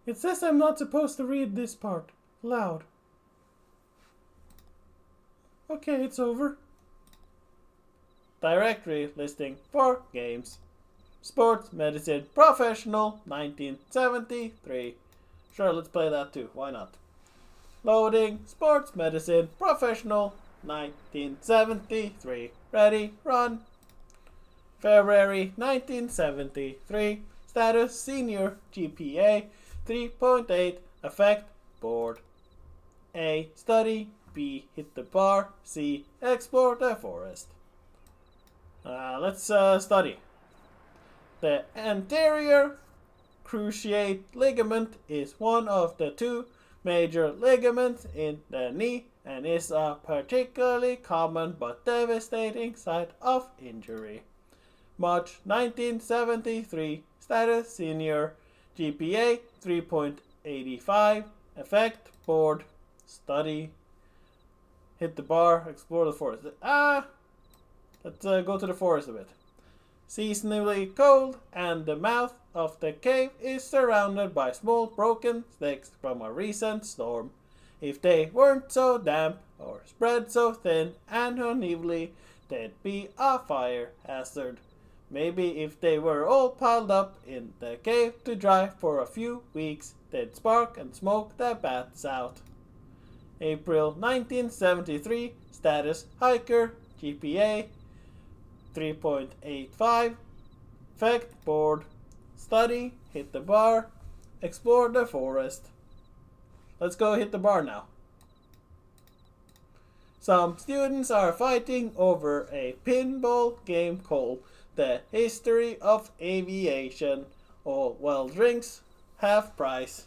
it says I'm not supposed to read this part loud. Okay, it's over. Directory listing 4 games. Sports Medicine Professional 1973. Sure, let's play that too. Why not? Loading Sports Medicine Professional 1973. Ready, run. February 1973. Status Senior. GPA 3.8. Effect bored. A. Study. B. Hit the bar. C. Explore the forest. Let's study. The anterior cruciate ligament is one of the 2 major ligaments in the knee and is a particularly common but devastating site of injury. March 1973. Status Senior. GPA 3.85. Effect, bored, study, hit the bar, explore the forest. Let's go to the forest a bit. Seasonally cold, and the mouth of the cave is surrounded by small broken sticks from a recent storm. If they weren't so damp or spread so thin and unevenly, they'd be a fire hazard. Maybe if they were all piled up in the cave to dry for a few weeks, they'd spark and smoke the bats out. April 1973, status hiker, GPA 3.85, effect, bored, study, hit the bar, explore the forest. Let's go hit the bar now. Some students are fighting over a pinball game called The History of Aviation. All well drinks, half price.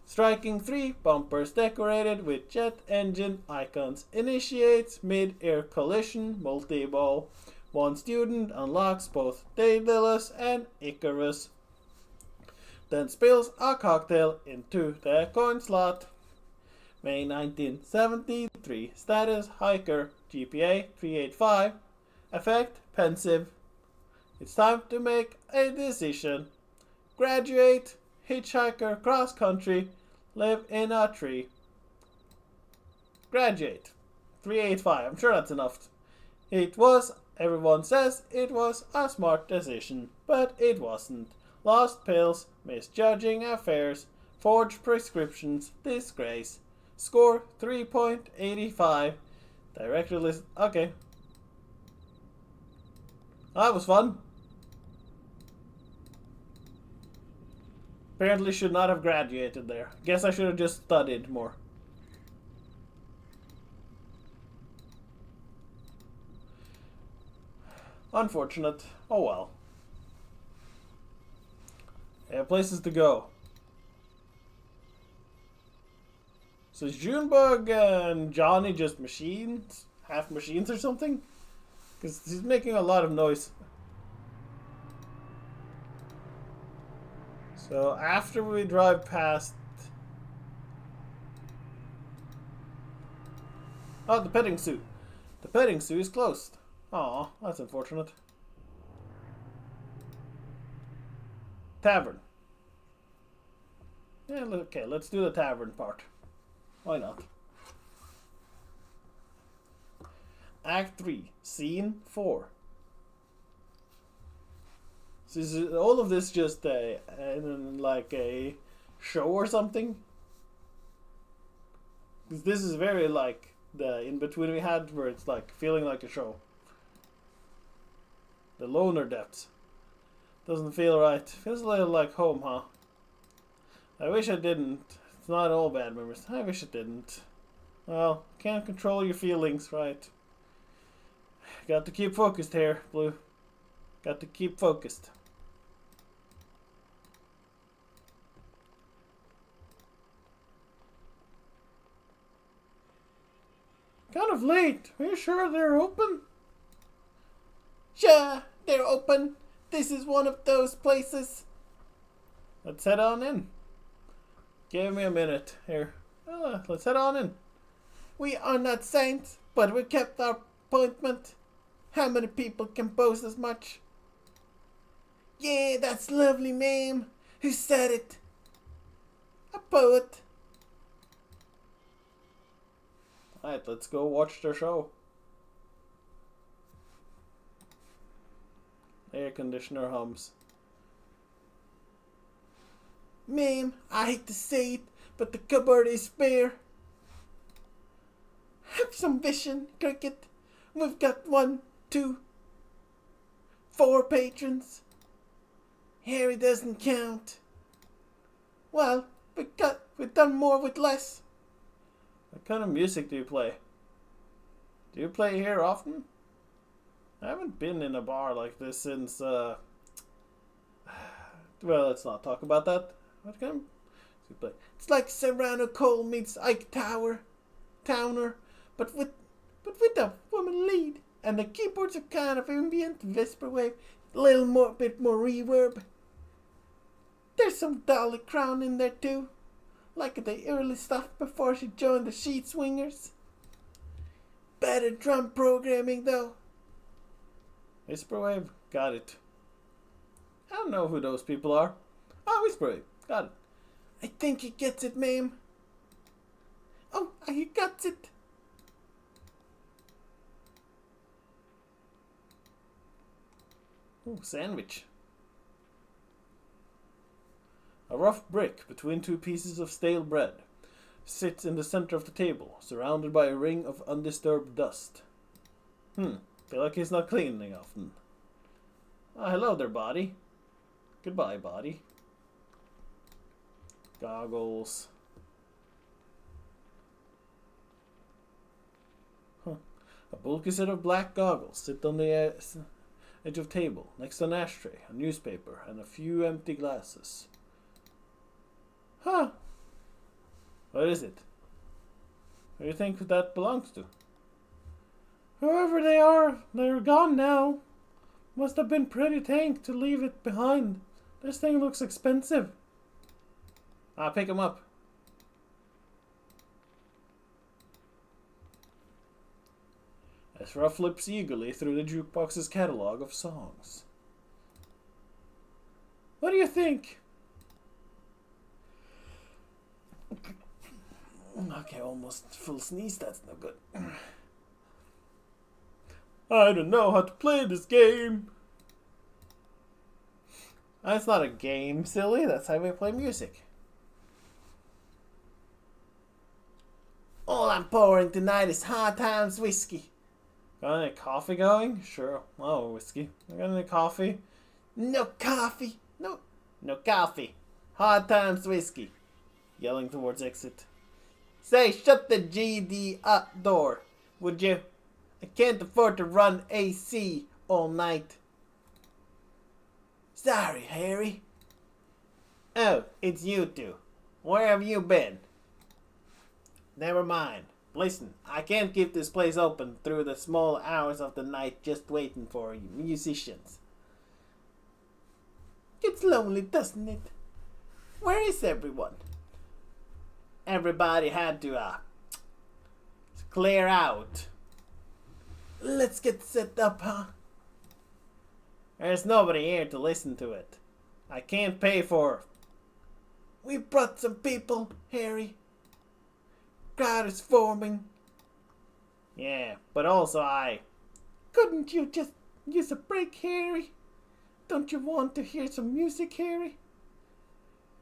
Striking 3 bumpers decorated with jet engine icons initiates mid-air collision multi-ball. One student unlocks both Daedalus and Icarus, then spills a cocktail into the coin slot. May 1973, status hiker, GPA 385, effect pensive. It's time to make a decision. Graduate, hitchhiker cross country, live in a tree. Graduate, 385, I'm sure that's enough. Everyone says it was a smart decision, but it wasn't. Lost pills, misjudging affairs, forged prescriptions, disgrace. Score 3.85. Director list. Okay. That was fun. Apparently should not have graduated there. Guess I should have just studied more. Unfortunate. Oh well. Yeah, places to go. So is Junebug and Johnny just machines? Half machines or something? Because he's making a lot of noise. So after we drive past... Oh, the petting zoo. The petting zoo is closed. Aw, that's unfortunate. Tavern. Yeah, okay, let's do the tavern part. Why not? Act 3, Scene 4. So is all of this just like a show or something? Because this is very like the in-between we had where it's like feeling like a show. The loner depths. Doesn't feel right. Feels a little like home, huh? I wish I didn't. It's not all bad memories. I wish it didn't. Well, can't control your feelings, right? Got to keep focused here, Blue. Got to keep focused. Kind of late. Are you sure they're open? Sure, they're open. This is one of those places. Let's head on in. Give me a minute here. Let's head on in. We are not saints, but we kept our appointment. How many people can boast as much? Yeah, that's lovely, ma'am. Who said it? A poet. Alright, let's go watch their show. Air conditioner hums. Ma'am, I hate to say it, but the cupboard is bare. Have some vision, Cricket. We've got 1, 2, 4 patrons. Harry doesn't count. Well, we've done more with less. What kind of music do you play? Do you play here often? I haven't been in a bar like this since, well, let's not talk about that. What kind of music do you play? It's like Serrano Cole meets Ike Towner, but with a woman lead. And the keyboards are kind of ambient, whisper wave, bit more reverb. There's some Dolly Crown in there too. Like the early stuff before she joined the Sheet Swingers. Better drum programming though. Whisperwave, got it. I don't know who those people are. Oh, Whisperwave, got it. I think he gets it, ma'am. Oh, he gets it. Ooh, sandwich. A rough brick between two pieces of stale bread sits in the center of the table, surrounded by a ring of undisturbed dust. Feel like he's not cleaning often. Ah, hello there, body. Goodbye, body. Goggles. A bulky set of black goggles sit on the edge of table, next to an ashtray, a newspaper, and a few empty glasses. Huh. What is it? Who do you think that belongs to? Whoever they are, they're gone now. Must have been pretty tank to leave it behind. This thing looks expensive. Pick him up. Ezra flips eagerly through the jukebox's catalog of songs. What do you think? Okay, almost full sneeze, that's no good. I don't know how to play this game. That's not a game, silly. That's how we play music. All I'm pouring tonight is Hard Times whiskey. Got any coffee going? Sure. Oh, whiskey. Got any coffee? No coffee. No coffee. Hard Times whiskey. Yelling towards exit. Say, shut the GD up door, would you? I can't afford to run AC all night. Sorry, Harry. Oh, it's you two. Where have you been? Never mind. Listen, I can't keep this place open through the small hours of the night just waiting for you musicians. It's lonely, doesn't it? Where is everyone? Everybody had to clear out. Let's get set up, huh? There's nobody here to listen to it. I can't pay for... We brought some people, Harry. Crowd is forming. Yeah, but also Couldn't you just use a break, Harry? Don't you want to hear some music, Harry?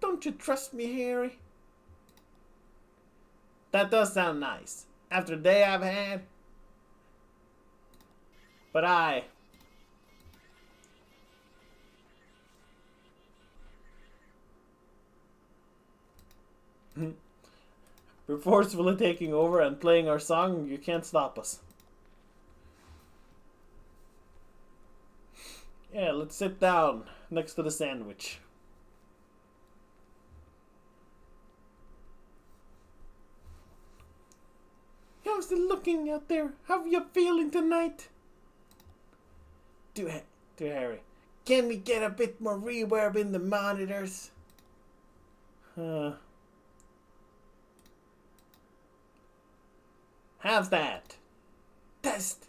Don't you trust me, Harry? That does sound nice. After the day I've had. But we're forcefully taking over and playing our song. You can't stop us. Yeah, let's sit down next to the sandwich. How's it looking out there? How are you feeling tonight? To Harry. Can we get a bit more reverb in the monitors? How's that? Test.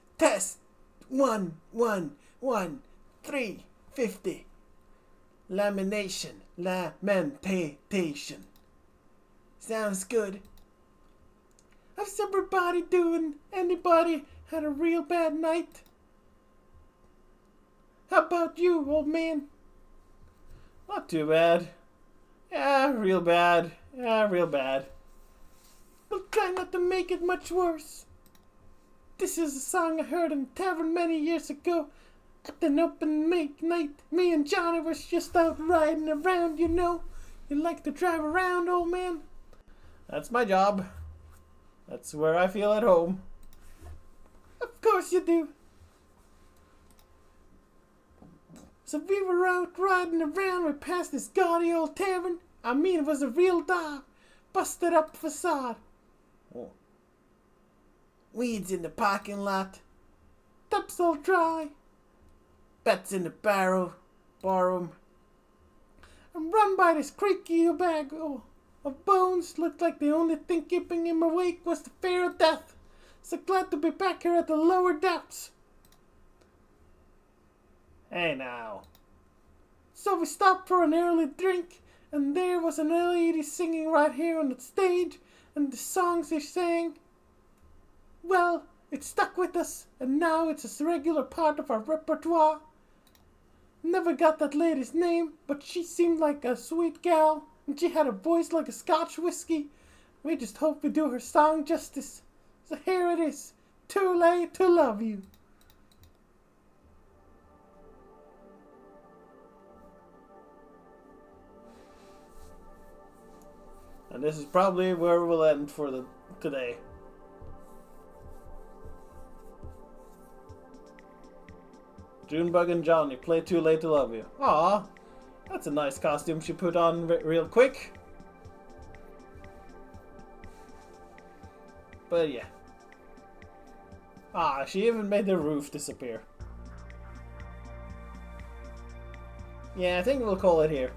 1, 1, 1, 350. Lamentation. Sounds good. How's everybody doing? Anybody had a real bad night? How about you, old man? Not too bad. Yeah, real bad. We'll try not to make it much worse. This is a song I heard in a tavern many years ago. At an open mic night, me and Johnny was just out riding around, you know. You like to drive around, old man? That's my job. That's where I feel at home. Of course you do. So we were out riding around, we passed this gaudy old tavern. I mean, it was a real dive. Busted up facade. Oh. Weeds in the parking lot. Taps all dry. Bats in the barroom. and run by this creaky bag of bones. Looked like the only thing keeping him awake was the fear of death. So glad to be back here at the lower depths. Hey now. So we stopped for an early drink, and there was an lady singing right here on the stage, and the songs they sang, well, it stuck with us, and now it's a regular part of our repertoire. Never got that lady's name, but she seemed like a sweet gal, and she had a voice like a Scotch whiskey. We just hope we do her song justice. So here it is, Too Late to Love You. And this is probably where we'll end for today. Junebug and Johnny play Too Late to Love You. Aw, that's a nice costume she put on real quick. But yeah. Ah, she even made the roof disappear. Yeah, I think we'll call it here.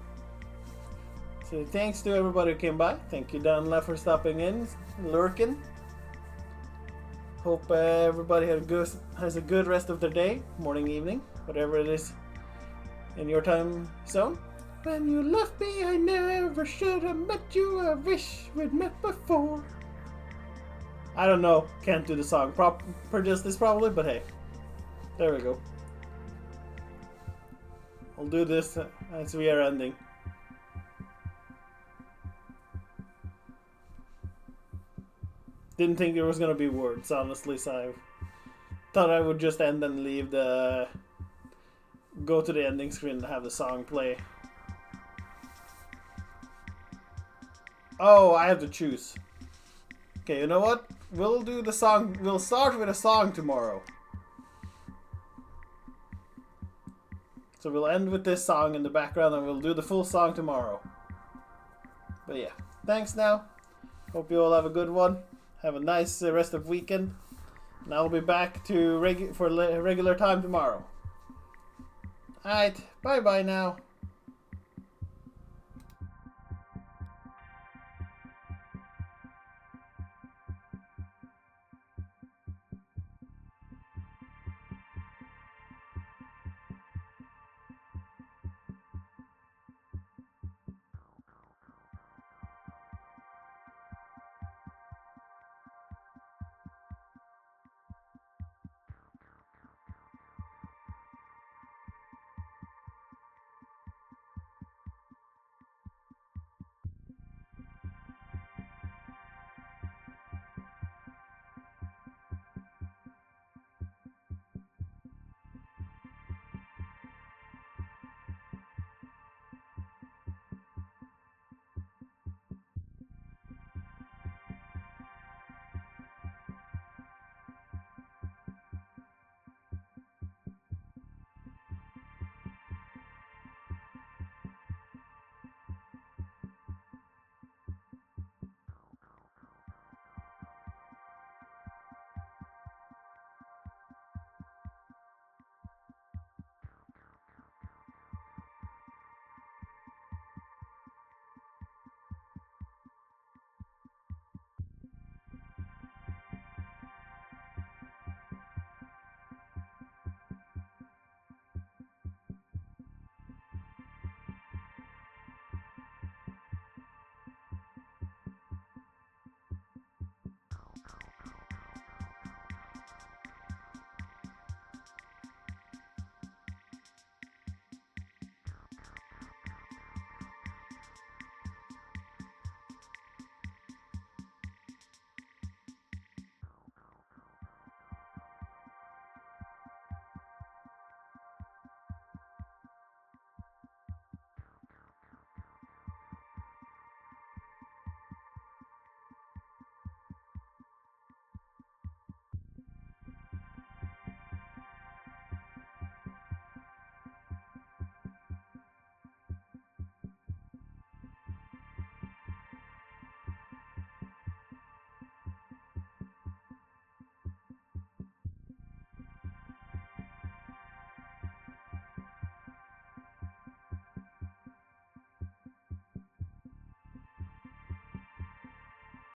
So thanks to everybody who came by. Thank you, Don Left, for stopping in, lurking. Hope everybody has a good rest of their day, morning, evening, whatever it is in your time zone. When you left me, I never should have met you. I wish we'd met before. I don't know. Can't do the song for justice probably, but hey. There we go. I'll do this as we are ending. Didn't think there was gonna be words, honestly, so I thought I would just end and leave go to the ending screen and have the song play. Oh, I have to choose. Okay, you know what? We'll do the song. We'll start with a song tomorrow. So we'll end with this song in the background and we'll do the full song tomorrow. But yeah, thanks now. Hope you all have a good one. Have a nice rest of weekend. And I'll be back to regular time tomorrow. Alright, bye bye now.